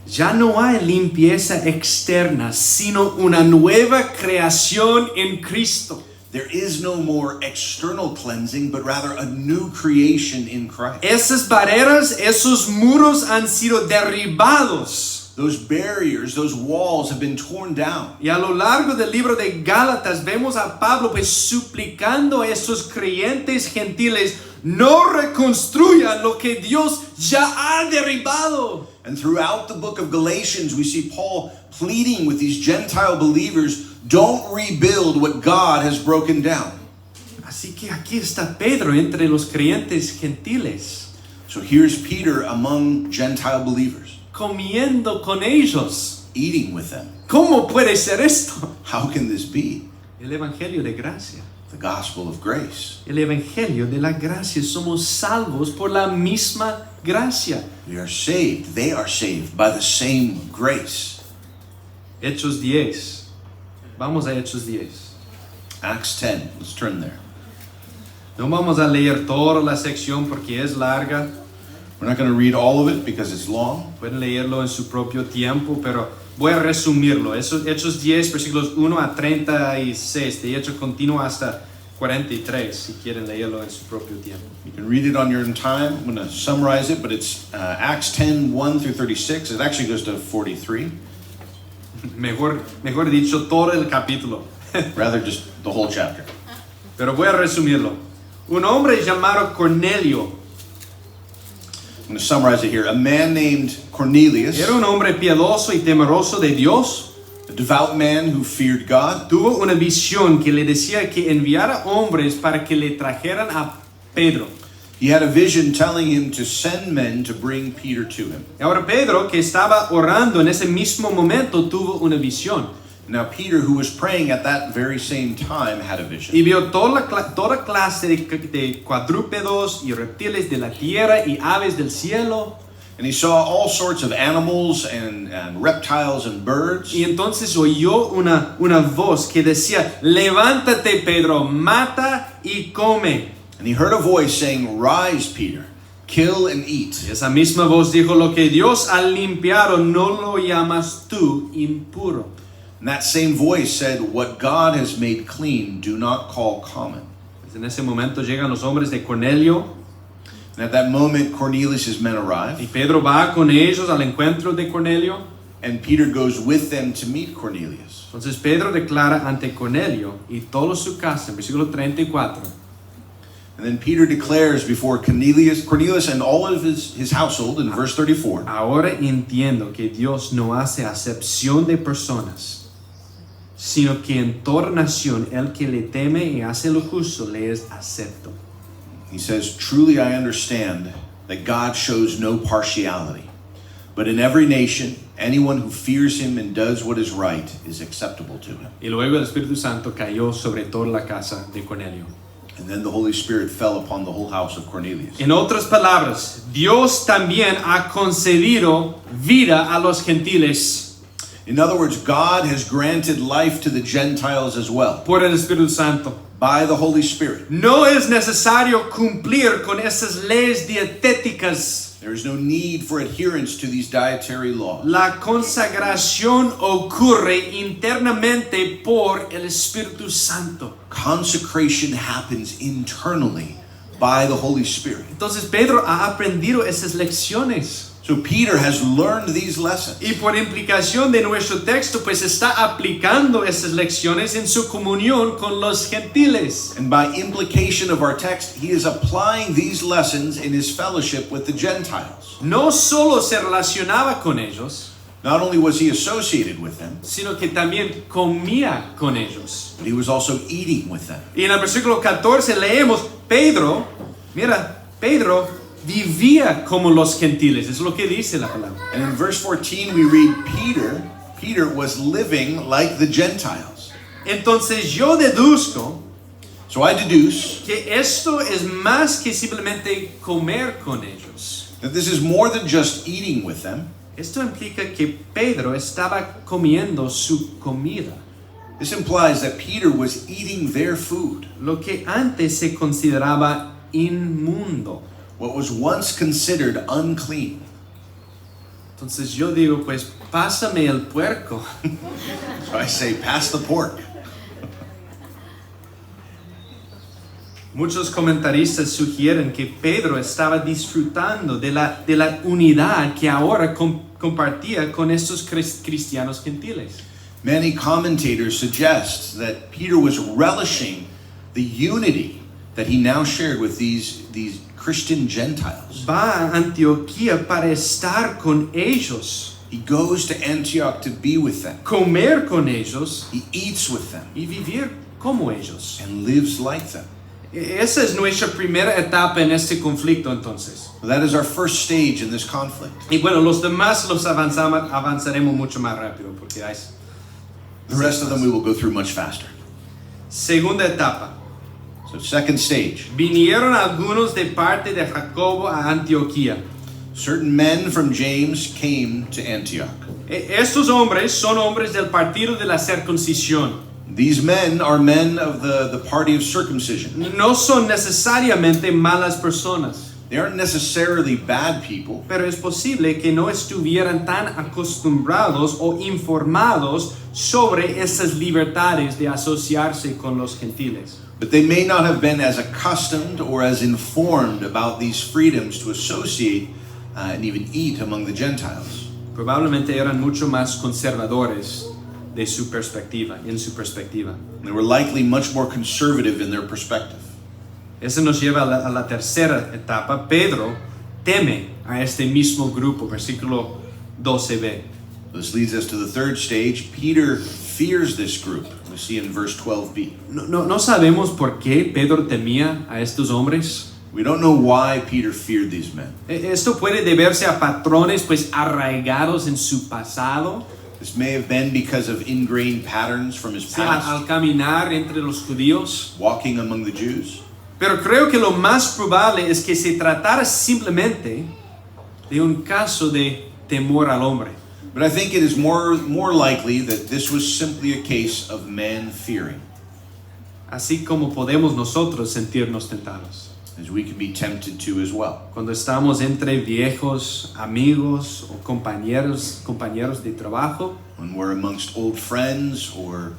Ya no hay limpieza externa, sino una nueva creación en Cristo. There is no more external cleansing, but rather a new creation in Christ. Esas barreras, esos muros han sido derribados. Those barriers, those walls have been torn down. Y a lo largo del libro de Gálatas vemos a Pablo pues suplicando a esos creyentes gentiles no reconstruyan lo que Dios ya ha derribado. And throughout the book of Galatians, we see Paul pleading with these Gentile believers, don't rebuild what God has broken down. Así que aquí está Pedro entre los creyentes gentiles, So here's Peter among Gentile believers, comiendo con ellos. eating with them. ¿Cómo puede ser esto? How can this be? El Evangelio de gracia. The gospel of grace. El Evangelio de la gracia. Somos salvos por la misma gracia. We are saved. They are saved by the same grace. Hechos 10. Vamos a Hechos 10. Acts 10. Let's turn there. No vamos a leer toda la sección porque es larga. We're not going to read all of it because it's long. Pueden leerlo en su propio tiempo, pero voy a resumirlo. Hechos 10, versículos 1 a 36. De hecho, continúa hasta 43, si quieren leerlo en su propio tiempo. You can read it on your own time. I'm going to summarize it, but it's Acts 10, 1 through 36. It actually goes to 43. Mejor dicho, todo el capítulo. Rather just the whole chapter. Pero voy a resumirlo. Un hombre llamado Cornelio I'm going to summarize it here. A man named Cornelius, era un hombre piadoso y temeroso de Dios. a devout man who feared God, Tuvo una visión que le decía que enviara hombres para que le trajeran a Pedro. he had a vision telling him to send men to bring Peter to him. Y ahora Pedro, que estaba orando en ese mismo momento, tuvo una visión. Now Peter, who was praying at that very same time, had a vision. Y vio toda clase de cuadrúpedos y reptiles de la tierra y aves del cielo. And he saw all sorts of animals and reptiles and birds. Y entonces oyó una voz que decía, levántate Pedro, mata y come. And he heard a voice saying, "Rise, Peter, kill and eat." Y esa misma voz dijo, lo que Dios ha limpiado no lo llamas tú impuro. And that same voice said, "What God has made clean, do not call common." Pues en ese momento llegan los hombres de Cornelio And at that moment, Cornelius' men y arrive, Pedro va con ellos al encuentro de Cornelio. and Peter goes with them to meet Cornelius. Entonces Pedro declara ante Cornelio y toda su casa, en versículo 34, And then Peter declares before Cornelius and all of his household in verse 34, ahora entiendo que Dios no hace acepción de personas, sino que en toda nación el que le teme y hace lo justo le es acepto. he says, "Truly I understand that God shows no partiality, but in every nation, anyone who fears him and does what is right is acceptable to him." Y luego el Espíritu Santo cayó sobre toda la casa de Cornelio. And then the Holy Spirit fell upon the whole house of Cornelius. En otras palabras, Dios también ha concedido vida a los gentiles In other words, God has granted life to the Gentiles as well por el Espíritu Santo. by the Holy Spirit. No es necesario cumplir con esas leyes dietéticas. There is no need for adherence to these dietary laws. La consagración ocurre internamente por el Espíritu Santo. Consecration happens internally by the Holy Spirit. Entonces Pedro ha aprendido esas lecciones. So Peter has learned these lessons. Y por implicación de nuestro texto, pues está aplicando esas lecciones en su comunión con los gentiles. And by implication of our text, he is applying these lessons in his fellowship with the Gentiles. No solo se relacionaba con ellos, Not only was he associated with them, sino que también comía con ellos. but he was also eating with them. Y en el versículo 14 leemos, Pedro vivía como los gentiles. Es lo que dice la palabra. And in verse 14, we read Peter was living like the Gentiles. Entonces yo deduzco So I deduce que esto es más que simplemente comer con ellos. that this is more than just eating with them. Esto implica que Pedro estaba comiendo su comida, This implies that Peter was eating their food, lo que antes se consideraba inmundo. what was once considered unclean. Entonces yo digo, pues pásame el puerco. So I say, pass the pork. Muchos comentaristas sugieren que Pedro estaba disfrutando de la unidad que ahora compartía con estos cristianos gentiles. Many commentators suggest that Peter was relishing the unity that he now shared with these Christian Gentiles. Va a Antioquía para estar con ellos, He goes to Antioch to be with them. comer con ellos He eats with them y vivir como ellos. and lives like them. Esa es nuestra primera etapa en este conflicto entonces. So that is our first stage in this conflict. Y bueno, los demás los avanzaremos mucho más rápido porque hay... The rest of them we will go through much faster. Segunda etapa. So second stage. Vinieron algunos de parte de Jacobo a Antioquía. Certain men from James came to Antioch. Estos hombres son hombres del partido de la circuncisión. These men are men of the party of circumcision. No son necesariamente malas personas, They aren't necessarily bad people, pero es posible que no estuvieran tan acostumbrados o informados sobre esas libertades de asociarse con los gentiles. But they may not have been as accustomed or as informed about these freedoms to associate and even eat among the Gentiles. Probablemente eran mucho más conservadores de su perspectiva, en su perspectiva. They were likely much more conservative in their perspective. Eso nos lleva a la tercera etapa. Pedro teme a este mismo grupo, versículo 12b. This leads us to the third stage. Peter fears this group. We see in verse 12b. No sabemos por qué Pedro temía a estos hombres. We don't know why Peter feared these men. Esto puede deberse a patrones pues arraigados en su pasado. This may have been because of ingrained patterns from his past, Al caminar entre los judíos. walking among the Jews. Pero creo que lo más probable es que se tratara simplemente de un caso de temor al hombre. But I think it is more likely that this was simply a case of man fearing, Así como podemos nosotros sentirnos tentados. as we can be tempted to as well. Cuando estamos entre viejos amigos o compañeros de trabajo, When we're amongst old friends or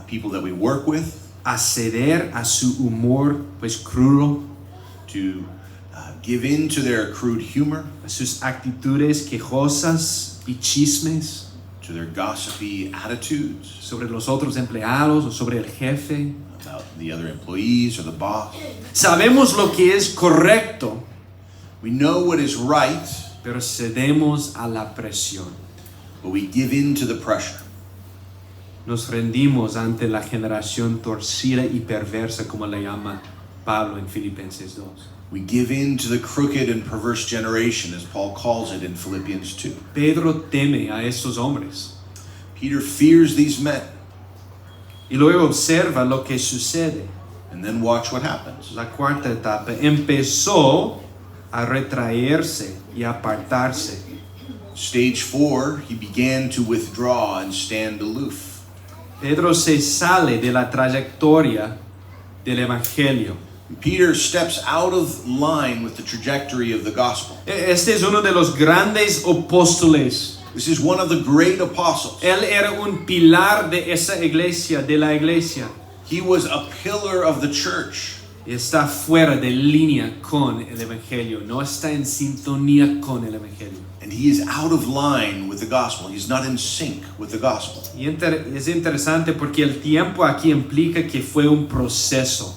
people that we work with, a ceder a su humor pues crudo, to give in to their crude humor, a sus actitudes quejosas y chismes to their gossipy attitudes sobre los otros empleados o sobre el jefe. about the other employees or the boss. Sabemos lo que es correcto, We know what is right, pero cedemos a la presión. but we give in to the pressure. Nos rendimos ante la generación torcida y perversa, como le llama Pablo en Filipenses 2. We give in to the crooked and perverse generation, as Paul calls it in Philippians 2. Pedro teme a estos hombres Peter fears these men, y luego observa lo que sucede. and then watch what happens. La cuarta etapa, empezó a retraerse y apartarse. Stage 4, he began to withdraw and stand aloof. Pedro se sale de la trayectoria del evangelio. Peter steps out of line with the trajectory of the gospel. Este es uno de los grandes apóstoles. This is one of the great apostles. Él era un pilar de esa iglesia, de la iglesia. He was a pillar of the church. Y está fuera de línea con el evangelio, no está en sintonía con el evangelio. And he is out of line with the gospel. He's not in sync with the gospel. Y es interesante porque el tiempo aquí implica que fue un proceso.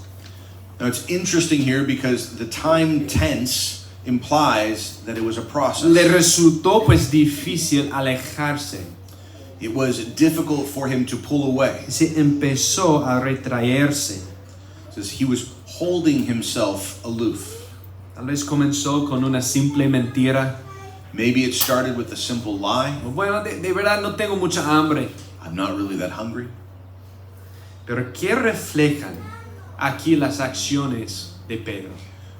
Now it's interesting here because the time tense implies that it was a process. Le resultó pues difícil alejarse. It was difficult for him to pull away. Se empezó a retraerse. It says he was holding himself aloof. Tal vez comenzó con una simple mentira. Maybe it started with a simple lie. Bueno, de verdad no tengo mucha hambre. I'm not really that hungry. Pero ¿qué reflejan aquí las acciones de Pedro?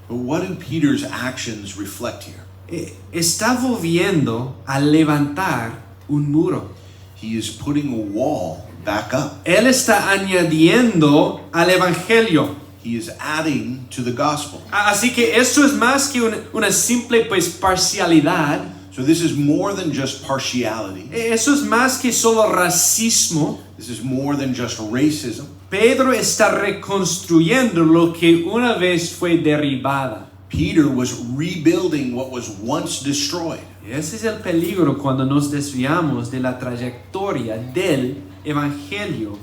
But what do Peter's actions reflect here? Está volviendo a levantar un muro. He is putting a wall back up. Él está añadiendo al evangelio. He is adding to the gospel. Así que esto es más que una simple pues parcialidad. So this is more than just partiality. Eso es más que solo racismo. This is more than just racism. Pedro está reconstruyendo lo que una vez fue derribada. Peter was rebuilding what was once destroyed. Ese es el peligro cuando nos desviamos de la trayectoria del evangelio,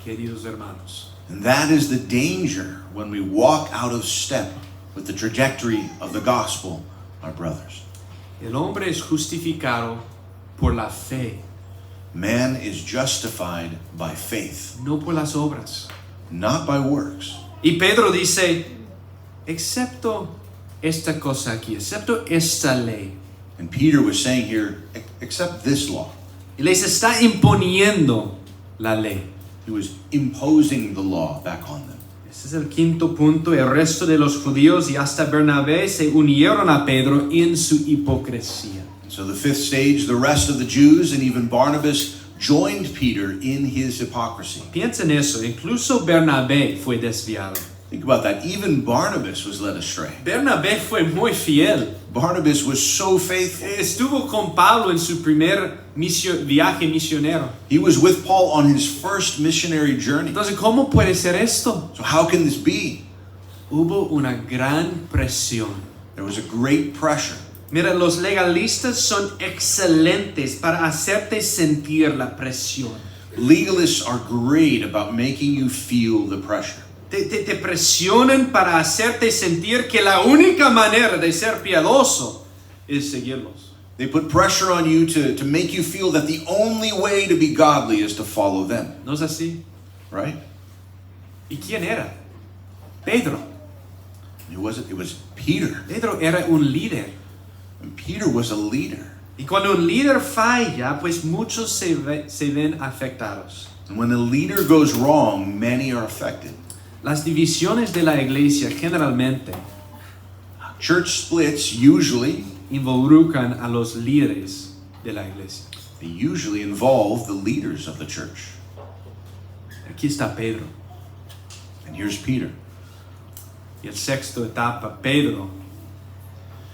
queridos hermanos. And that is the danger when we walk out of step with the trajectory of the gospel, our brothers. El hombre es justificado por la fe, Man is justified by faith, no por las obras. not by works. Y Pedro dice, excepto esta cosa aquí, excepto esta ley. And Peter was saying here, except this law. Y les está imponiendo la ley. He was imposing the law back on them. Ese es el quinto punto. El resto de los judíos y hasta Bernabé se unieron a Pedro en su hipocresía. So the fifth stage, the rest of the Jews and even Barnabas joined Peter in his hypocrisy. Piensa en eso. Incluso Bernabé fue desviado. Think about that. Even Barnabas was led astray. Bernabé fue muy fiel. Barnabas was so faithful. Estuvo con Pablo en su primer viaje misionero. He was with Paul on his first missionary journey. Entonces, ¿cómo puede ser esto? So how can this be? Hubo una gran presión. There was a great pressure. Mira, los legalistas son excelentes para hacerte sentir la presión. Legalists are great about making you feel the pressure. Te presionan para hacerte sentir que la única manera de ser piadoso es seguirlos. They put pressure on you to make you feel that the only way to be godly is to follow them. ¿No es así? Right? ¿Y quién era? Pedro. It was Peter. Pedro era un líder. And Peter was a leader. Y cuando un líder falla, pues muchos se ven afectados. And when the leader goes wrong, many are affected. Las divisiones de la iglesia generalmente Church splits usually involucran a los líderes de la iglesia. they usually involve the leaders of the church. Aquí está Pedro. And here's Peter. Y el sexto etapa, Pedro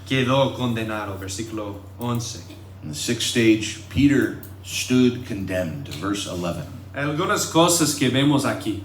quedó condenado, versículo 11. In the sixth stage, Peter stood condemned, verse 11. Hay algunas cosas que vemos aquí.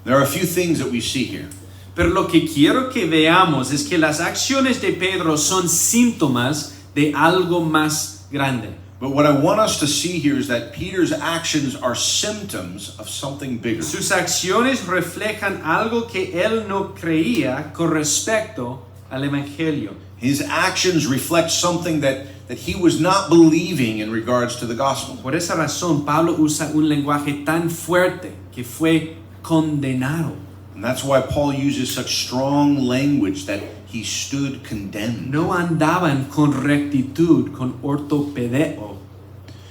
There are a few things that we see here. Pero lo que quiero que veamos es que las acciones de Pedro son síntomas de algo más grande. But what I want us to see here is that Peter's actions are symptoms of something bigger. Sus acciones reflejan algo que él no creía con respecto al evangelio. His actions reflect something that he was not believing in regards to the gospel. Por esa razón, Pablo usa un lenguaje tan fuerte que fue condenado. And that's why Paul uses such strong language that he stood condemned. No andaban con rectitud, con ortopedeo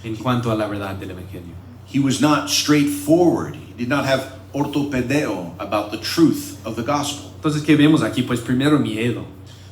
en cuanto a la verdad del evangelio. He was not straightforward. He did not have ortopedeo about the truth of the gospel. Entonces, ¿qué vemos aquí? Pues primero miedo.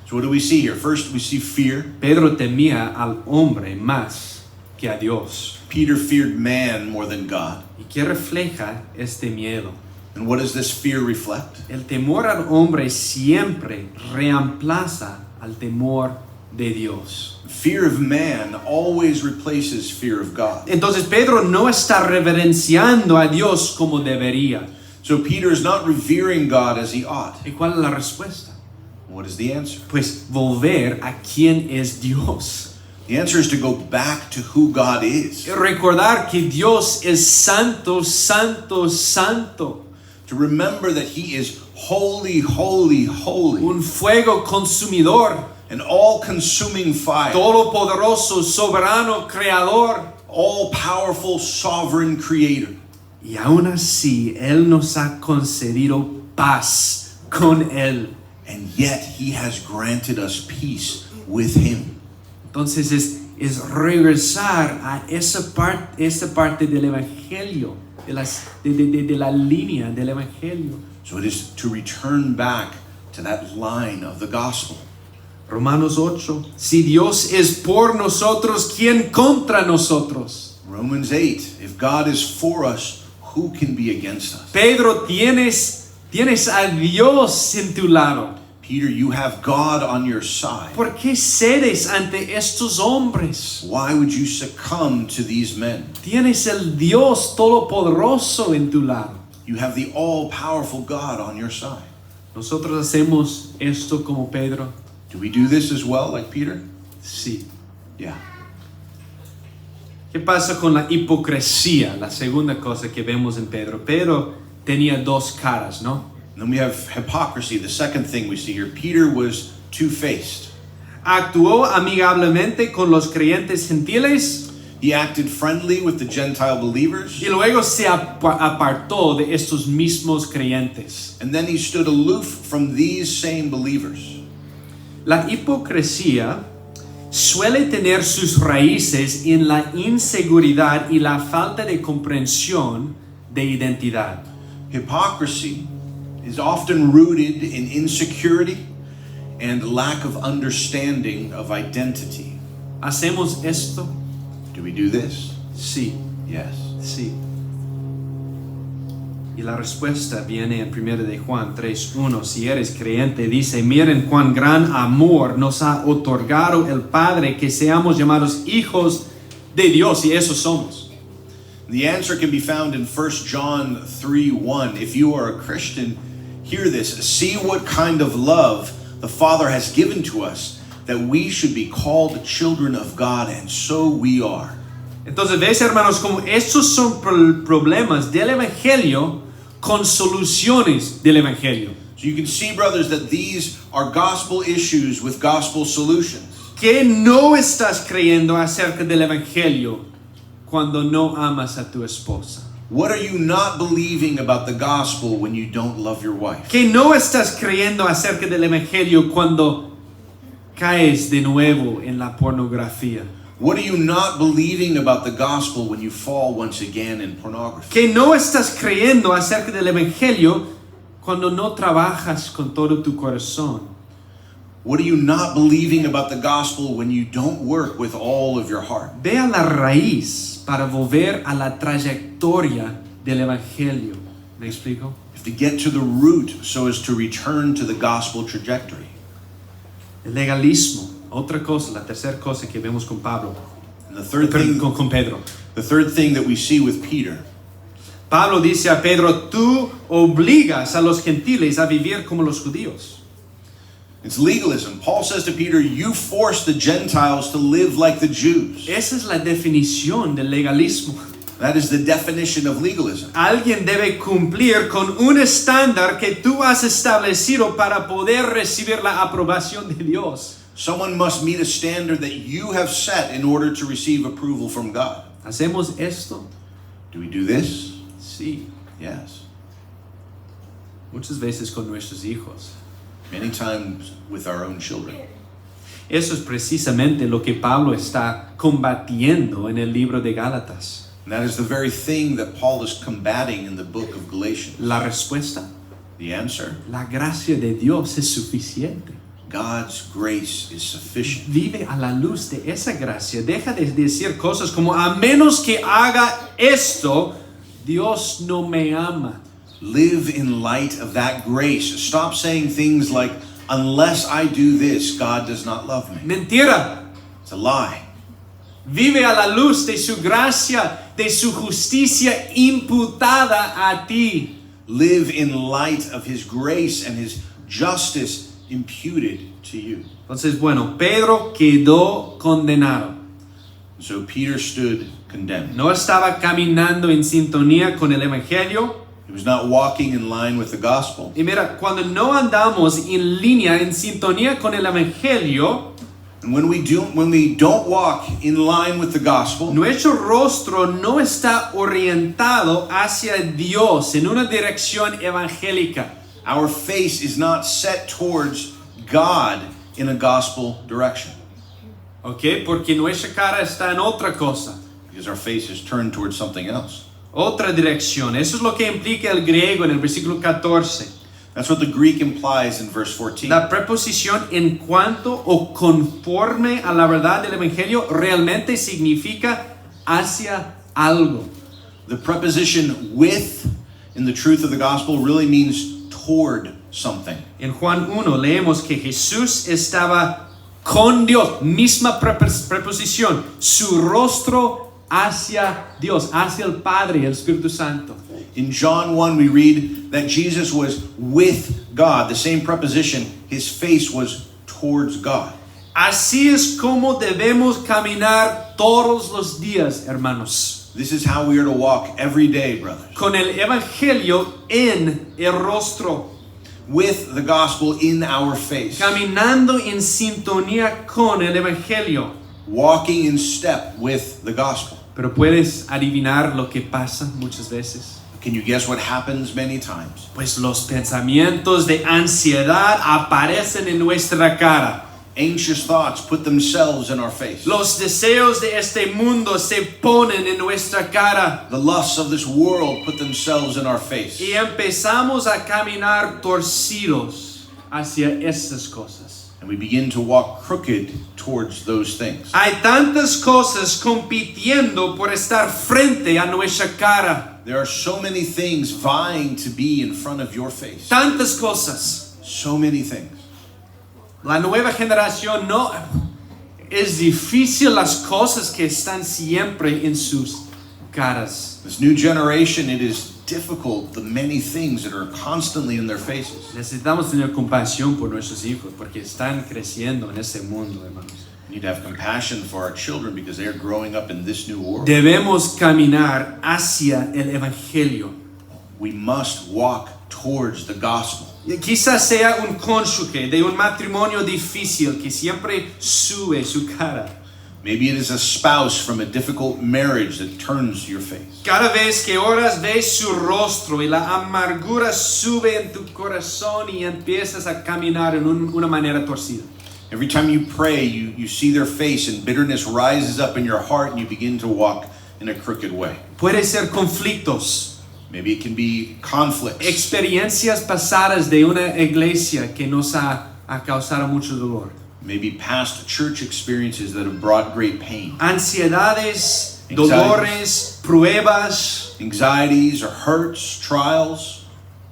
So what do we see here? First, we see fear. Pedro temía al hombre más que a Dios. Peter feared man more than God. ¿Y qué refleja este miedo? And what does this fear reflect? El temor al hombre siempre reemplaza al temor de Dios. Fear of man always replaces fear of God. Entonces Pedro no está reverenciando a Dios como debería. So Peter is not revering God as he ought. ¿Y cuál es la respuesta? What is the answer? Pues volver a quién es Dios. The answer is to go back to who God is. Recordar que Dios es santo, santo, santo. To remember that he is holy, holy, holy. Un fuego consumidor. An all-consuming fire. Todopoderoso, soberano, creador. All-powerful, sovereign creator. Y aún así, Él nos ha concedido paz con Él. And yet he has granted us peace with him. Entonces es regresar a esa parte del evangelio, de la línea del evangelio. So it is to return back to that line of the gospel. Romanos 8. Si Dios es por nosotros, ¿quién contra nosotros? Romans 8. If God is for us, who can be against us? Pedro, tienes a Dios en tu lado. Peter, you have God on your side. ¿Por qué cedes ante estos hombres? Why would you succumb to these men? Tienes el Dios todopoderoso en tu lado. You have the all-powerful God on your side. ¿Nosotros hacemos esto como Pedro? Do we do this as well, like Peter? Sí. Yeah. ¿Qué pasa con la hipocresía? La segunda cosa que vemos en Pedro. Pedro tenía dos caras, ¿no? Then we have hypocrisy, the second thing we see here. Peter was two-faced. Actuó amigablemente con los creyentes gentiles He acted friendly with the Gentile believers. y luego se apartó de estos mismos creyentes. And then he stood aloof from these same believers. La hipocresía suele tener sus raíces en la inseguridad y la falta de comprensión de identidad. Hypocrisy is often rooted in insecurity and lack of understanding of identity. ¿Hacemos esto? Do we do this? Sí, Yes. sí. Y la respuesta viene en 1 de Juan 3:1. Si eres creyente, dice, miren cuán gran amor nos ha otorgado el Padre que seamos llamados hijos de Dios, y eso somos. The answer can be found in 1 John 3:1. If you are a Christian, hear this. See what kind of love the Father has given to us, that we should be called children of God, and so we are. Entonces, ves, hermanos, como estos son problemas del Evangelio con soluciones del Evangelio. So you can see, brothers, that these are gospel issues with gospel solutions. ¿Qué no estás creyendo acerca del Evangelio cuando no amas a tu esposa? What are you not believing about the gospel when you don't love your wife? ¿Qué no estás creyendo acerca del Evangelio cuando caes de nuevo en la pornografía? What are you not believing about the gospel when you fall once again in pornography? ¿Qué no estás creyendo acerca del Evangelio cuando no trabajas con todo tu corazón? What are you not believing about the gospel when you don't work with all of your heart? Ve a la raíz para volver a la trayectoria del Evangelio. ¿Me explico? You have to get to the root so as to return to the gospel trajectory. El legalismo, otra cosa, la tercera cosa que vemos con Pablo, And the third thing, con Pedro. the third thing that we see with Peter, Pablo dice a Pedro, tú obligas a los gentiles a vivir como los judíos. it's legalism. Paul says to Peter, you force the Gentiles to live like the Jews. Esa es la definición del legalismo. That is the definition of legalism. Alguien debe cumplir con un estándar que tú has establecido para poder recibir la aprobación de Dios. Someone must meet a standard that you have set in order to receive approval from God. ¿Hacemos esto? Do we do this? Sí. Yes. Muchas veces con nuestros hijos. Many times with our own children. Eso es precisamente lo que Pablo está combatiendo en el libro de Gálatas. And that is the very thing that Paul is combating in the book of Galatians. La respuesta, The answer, la gracia de Dios es suficiente. God's grace is sufficient. Vive a la luz de esa gracia. Deja de decir cosas como, a menos que haga esto, Dios no me ama. Live in light of that grace. Stop saying things like, unless I do this, God does not love me. Mentira. It's a lie. Vive a la luz de su gracia, de su justicia imputada a ti. Live in light of His grace and His justice imputed to you. Entonces, bueno, Pedro quedó condenado. So Peter stood condemned. No estaba caminando en sintonía con el Evangelio. He was not walking in line with the gospel. Y mira, cuando no andamos en línea, en sintonía con el Evangelio, And when we don't walk in line with the gospel, nuestro rostro no está orientado hacia Dios en una dirección evangélica. our face is not set towards God in a gospel direction. ¿Ok? Porque nuestra cara está en otra cosa. Because our face is turned towards something else. Otra dirección. Eso es lo que implica el griego en el versículo 14. That's what the Greek implies in verse 14. La preposición en cuanto o conforme a la verdad del Evangelio realmente significa hacia algo. The preposition with in the truth of the gospel really means toward something. En Juan 1 leemos que Jesús estaba con Dios, misma preposición, su rostro hacia Dios, hacia el Padre y el Espíritu Santo. In John 1 we read that Jesus was with God. The same preposition, his face was towards God. Así es como debemos caminar todos los días, hermanos. This is how we are to walk every day, brothers. Con el Evangelio en el rostro. With the gospel in our face. Caminando en sintonía con el Evangelio. Walking in step with the gospel. Pero puedes adivinar lo que pasa muchas veces. Can you guess what happens many times? Pues los pensamientos de ansiedad aparecen en nuestra cara. Anxious thoughts put themselves in our face. Los deseos de este mundo se ponen en nuestra cara. The lusts of this world put themselves in our face. Y empezamos a caminar torcidos hacia esas cosas. And we begin to walk crooked towards those things. Hay tantas cosas compitiendo por estar frente a nuestra cara. There are so many things vying to be in front of your face. Tantas cosas. So many things. La nueva generación no... Es difícil las cosas que están siempre en sus caras. This new generation, it is difficult, the many things that are constantly in their faces. Necesitamos tener compasión por nuestros hijos porque están creciendo en este mundo, hermanos. We need to have compassion for our children because they are growing up in this new world. Debemos caminar hacia el evangelio. We must walk towards the gospel. Quizás sea un cónyuge de un matrimonio difícil que siempre sube su cara. Maybe it is a spouse from a difficult marriage that turns your face. Cada vez que oras ves su rostro y la amargura sube en tu corazón y empiezas a caminar en una manera torcida. Every time you pray, you see their face and bitterness rises up in your heart and you begin to walk in a crooked way. Puede ser conflictos. Maybe it can be conflicts. Experiencias pasadas de una iglesia que nos ha causado mucho dolor. Maybe past church experiences that have brought great pain. Ansiedades, dolores, pruebas. Anxieties or hurts, trials.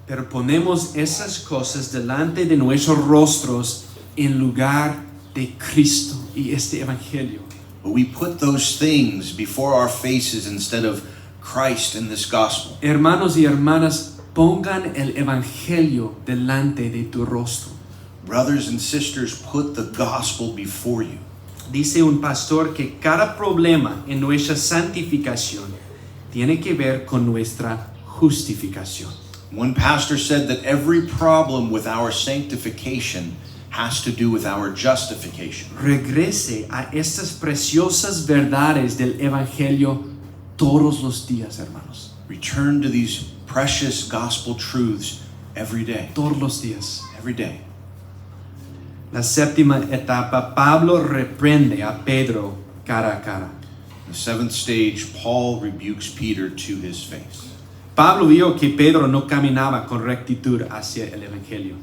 Pero ponemos esas cosas delante de nuestros rostros en lugar de Cristo y este evangelio. But we put those things before our faces instead of Christ in this gospel. Hermanos y hermanas, pongan el evangelio delante de tu rostro. Brothers and sisters, put the gospel before you. Dice un pastor que cada problema en nuestra santificación tiene que ver con nuestra justificación. One pastor said that every problem with our sanctification has to do with our justification. Regrese a estas preciosas verdades del evangelio todos los días, hermanos. Return to these precious gospel truths every day. Todos los días. Every day. La séptima etapa, Pablo reprende a Pedro cara a cara. The seventh stage, Paul rebukes Peter to his face. Pablo vio que Pedro no caminaba con rectitud hacia el evangelio.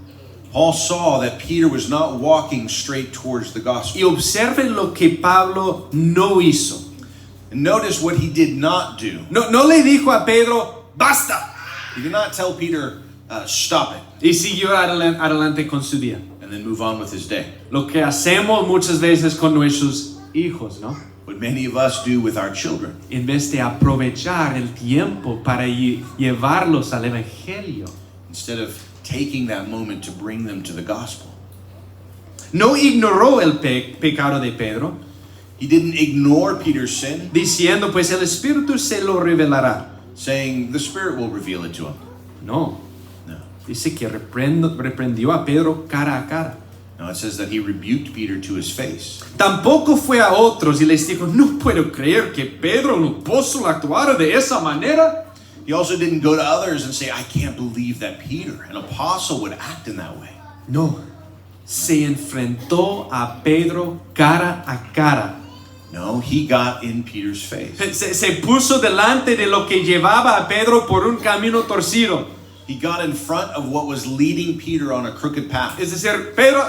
Paul saw that Peter was not walking straight towards the gospel. Y observen lo que Pablo no hizo. And notice what he did not do. No le dijo a Pedro, basta. He did not tell Peter, stop it, Y siguió adelante con su día. and then move on with his day. Lo que hacemos muchas veces con nuestros hijos, ¿no? What many of us do with our children. En vez de aprovechar el tiempo para llevarlos al evangelio. Instead of taking that moment to bring them to the gospel. No ignoró el pecado de Pedro, He didn't ignore Peter's sin, diciendo, pues el Espíritu se lo revelará. saying the Spirit will reveal it to him. No, No. dice que reprendió a Pedro cara a cara. No, it says that he rebuked Peter to his face. Tampoco fue a otros y les dijo, no puedo creer que Pedro, un apóstol, actuara de esa manera. He also didn't go to others and say, I can't believe that Peter, an apostle, would act in that way. No, se enfrentó a Pedro cara a cara. No, he got in Peter's face. Se puso delante de lo que llevaba a Pedro por un camino torcido. He got in front of what was leading Peter on a crooked path. Es decir, Pedro,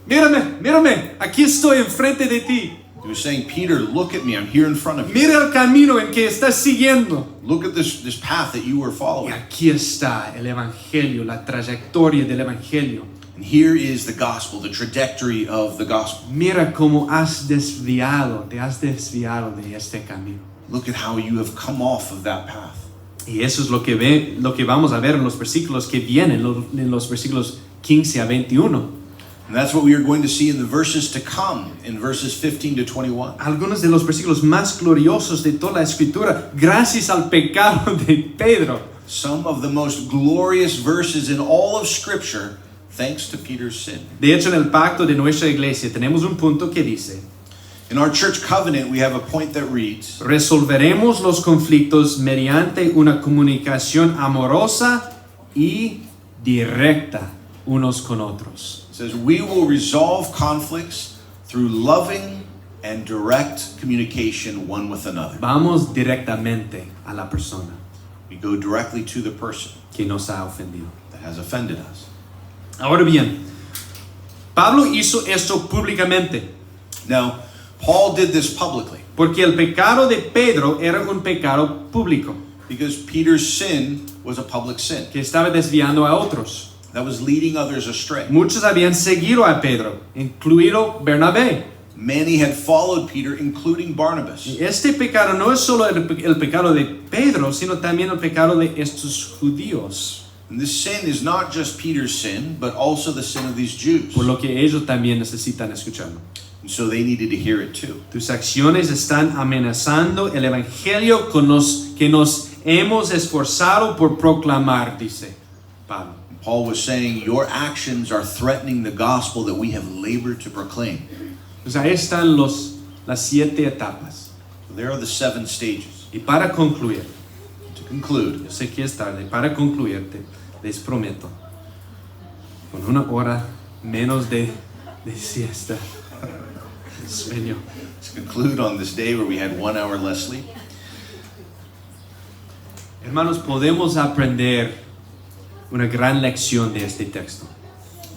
mírame, aquí estoy enfrente de ti. He was saying, Peter, look at me, I'm here in front of you. Mira el camino en que estás siguiendo. Look at this path that you were Y following. aquí está el evangelio, la trayectoria del evangelio. And here is the gospel, the trajectory of the gospel. Mira cómo te has desviado de este camino. Look at how you have come off of that path. Y eso es lo que vamos a ver en los versículos que vienen, en los versículos 15 a 21. And that's what we are going to see in the verses to come, in verses 15 to 21. Algunos de los versículos más gloriosos de toda la escritura, gracias al pecado de Pedro. Some of the most glorious verses in all of Scripture, thanks to Peter's sin. De hecho, en el pacto de nuestra iglesia tenemos un punto que dice, In our church covenant, we have a point that reads, resolveremos los conflictos mediante una comunicación amorosa y directa unos con otros. it says, we will resolve conflicts through loving and direct communication one with another. Vamos directamente a la persona We go directly to the person que nos ha ofendido. that has offended us. Ahora bien, Pablo hizo esto públicamente, Now, Paul did this publicly porque el pecado de Pedro era un pecado público, because Peter's sin was a public sin que estaba desviando a otros. that was leading others astray. Muchos habían seguido a Pedro, incluido Bernabé. Many had followed Peter, including Barnabas. Y este pecado no es solo el pecado de Pedro, sino también el pecado de estos judíos, And this sin is not just Peter's sin, but also the sin of these Jews. por lo que ellos también necesitan escucharlo. And so they needed to hear it too. Tus acciones están amenazando el evangelio que nos hemos esforzado por proclamar, dice Pablo. Paul was saying, your actions are threatening the gospel that we have labored to proclaim. Pues ahí están las 7 etapas. So there are the 7 stages. Y para concluir, To conclude, yo sé que es tarde, para concluirte, les prometo, con 1 hora menos de siesta, de sueño, to conclude on this day where we had 1 hour less sleep, hermanos, podemos aprender una gran lección de este texto.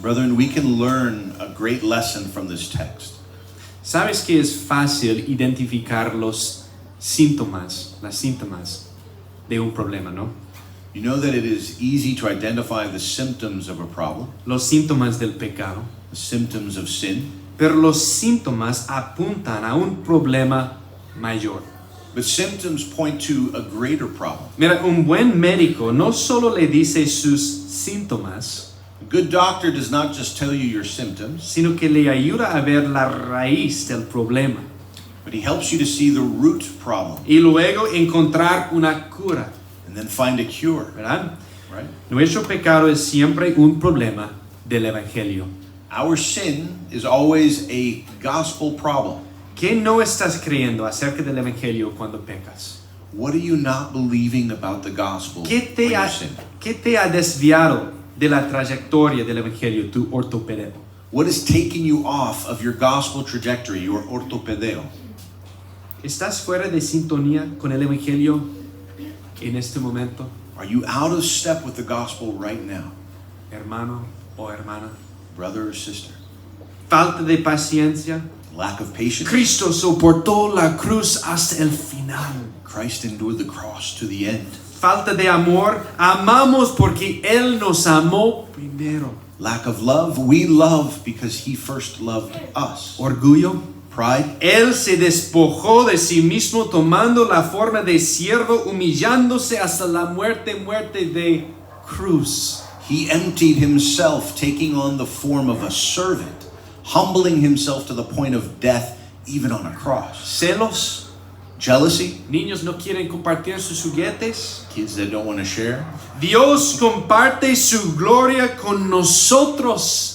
brethren, we can learn a great lesson from this text. Sabes que es fácil identificar los síntomas, las síntomas de un problema, ¿no? You know that it is easy to identify the symptoms of a problem, Los síntomas del pecado, the symptoms of sin, pero los síntomas apuntan a un problema mayor. but symptoms point to a greater problem. Mira, un buen médico no solo le dice sus síntomas, A good doctor does not just tell you your symptoms, sino que le ayuda a ver la raíz del problema but he helps you to see the root problem y luego encontrar una cura, and then find a cure, ¿verdad? right? Nuestro pecado es siempre un problema del evangelio. Our sin is always a gospel problem. ¿Qué no estás creyendo acerca del evangelio cuando pecas? What are you not believing about the gospel when you sin? ¿Qué te ha desviado de la trayectoria del evangelio, tu ortopedeo? What is taking you off of your gospel trajectory, your ortopedeo? ¿Estás fuera de sintonía con el evangelio en este momento, Are you out of step with the gospel right now, hermano o hermana? brother or sister? Falta de paciencia. Lack of patience? Cristo soportó la cruz hasta el final. Christ endured the cross to the end. Falta de amor. Amamos porque Él nos amó primero. Lack of love? We love because he first loved us. Orgullo. Pride? Él se despojó de sí mismo tomando la forma de siervo, humillándose hasta la muerte de cruz. He emptied himself, taking on the form of a servant, humbling himself to the point of death, even on a cross. Celos. Jealousy? Niños no quieren compartir sus juguetes. Kids that don't want to share? Dios comparte su gloria con nosotros.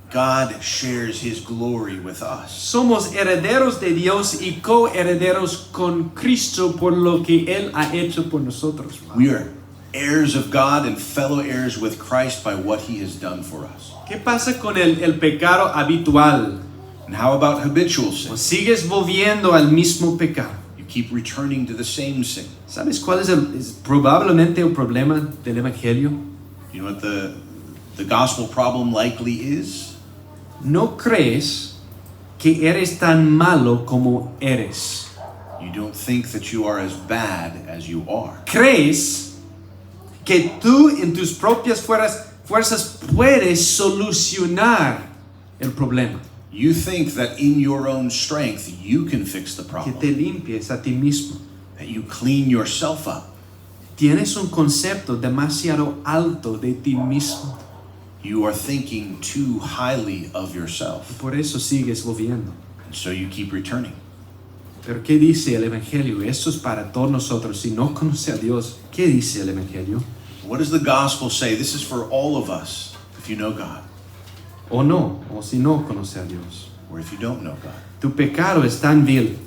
God shares his glory with us. Somos herederos de Dios y coherederos con Cristo por lo que Él ha hecho por nosotros. We are heirs of God and fellow heirs with Christ by what he has done for us. ¿Qué pasa con el pecado habitual? And how about habitual sin? ¿O sigues volviendo al mismo pecado? You keep returning to the same sin. ¿Sabes cuál es probablemente el problema del evangelio? You know what the gospel problem likely is? No crees que eres tan malo como eres. You don't think that you are as bad as you are. Crees que tú en tus propias fuerzas puedes solucionar el problema. You think that in your own strength you can fix the Que problem. te limpies a ti mismo. That you clean yourself up. Tienes un concepto demasiado alto de ti mismo. You are thinking too highly of yourself. Por eso sigues volviendo. And so you keep returning. Pero ¿qué dice el evangelio? Esto es para todos nosotros. Si no conoce a Dios, ¿qué dice el evangelio? What does the gospel say? This is for all of us if you know God O no, o si no conoce a Dios. or if you don't know God. Tu pecado es tan vil.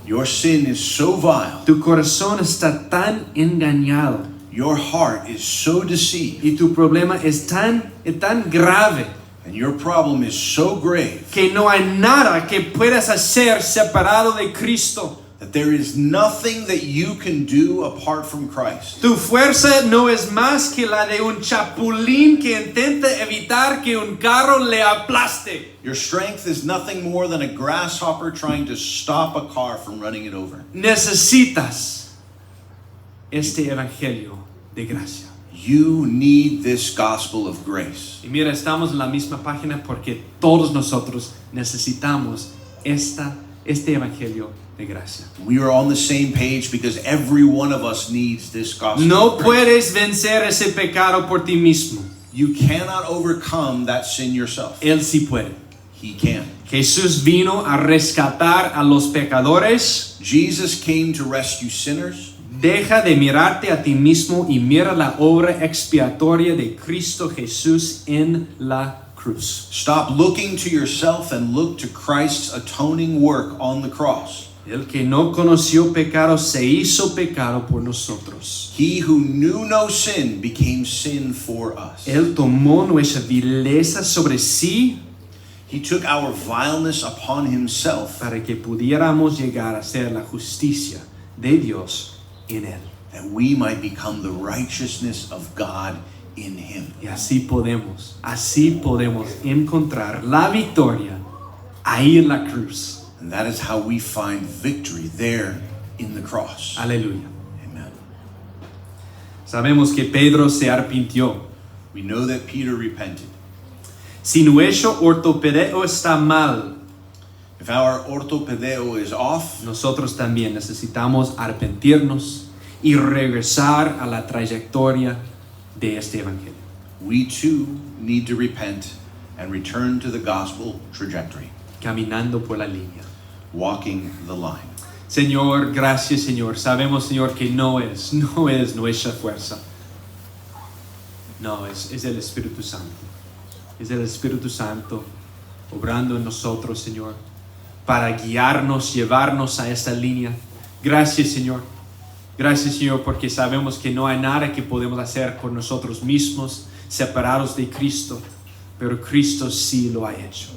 Your sin is so vile. Tu corazón está tan engañado. Your heart is so deceived. Y tu problema es tan grave And your problem is so grave que no hay nada que puedas hacer separado de Cristo. that there is nothing that you can do apart from Christ. Tu fuerza no es más que la de un chapulín que intenta evitar que un carro le aplaste. Your strength is nothing more than a grasshopper trying to stop a car from running it over. Necesitas este evangelio de gracia. You need this gospel of grace. Y mira, estamos en la misma página porque todos nosotros necesitamos este evangelio de gracia. We are on the same page because every one of us needs this gospel. No of grace. puedes vencer ese pecado por ti mismo. You cannot overcome that sin yourself. Él sí puede. He can. Jesús vino a rescatar a los pecadores. Jesus came to rescue sinners. Deja de mirarte a ti mismo y mira la obra expiatoria de Cristo Jesús en la cruz. Stop looking to yourself and look to Christ's atoning work on the cross. El que no conoció pecado se hizo pecado por nosotros. He who knew no sin became sin for us. Él tomó nuestra vileza sobre sí He took our vileness upon himself para que pudiéramos llegar a ser la justicia de Dios en él. that we might become the righteousness of God in him. Y así podemos encontrar la victoria ahí en la cruz. And that is how we find victory there in the cross. Aleluya. Amen. Sabemos que Pedro se arrepintió. We know that Peter repented. Si nuestro ortopedeo está mal, If our orthopedeo is off, nosotros también necesitamos arrepentirnos y regresar a la trayectoria de este evangelio. we too need to repent and return to the gospel trajectory, Caminando por la línea. walking the line. Señor, gracias, Señor. Sabemos, Señor, que no es nuestra fuerza. No, es el Espíritu Santo. Es el Espíritu Santo obrando en nosotros, Señor, para guiarnos, llevarnos a esta línea. Gracias, Señor. Gracias, Señor, porque sabemos que no hay nada que podemos hacer por nosotros mismos, separados de Cristo, pero Cristo sí lo ha hecho.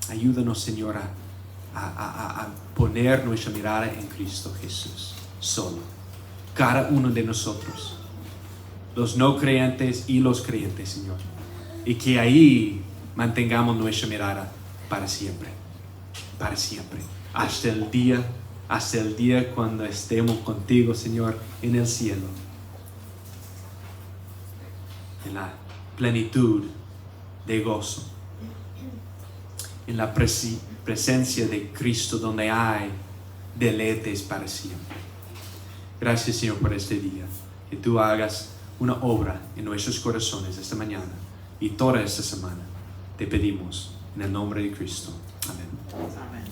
Ayúdanos, Señor, a poner nuestra mirada en Cristo Jesús, solo. Cada uno de nosotros, los no creyentes y los creyentes, Señor. Y que ahí mantengamos nuestra mirada para siempre. Para siempre. Hasta el día cuando estemos contigo, Señor, en el cielo. En la plenitud de gozo. En la presencia de Cristo, donde hay deleites para siempre. Gracias, Señor, por este día. Que tú hagas una obra en nuestros corazones esta mañana y toda esta semana. Te pedimos en el nombre de Cristo. Amén. Amén.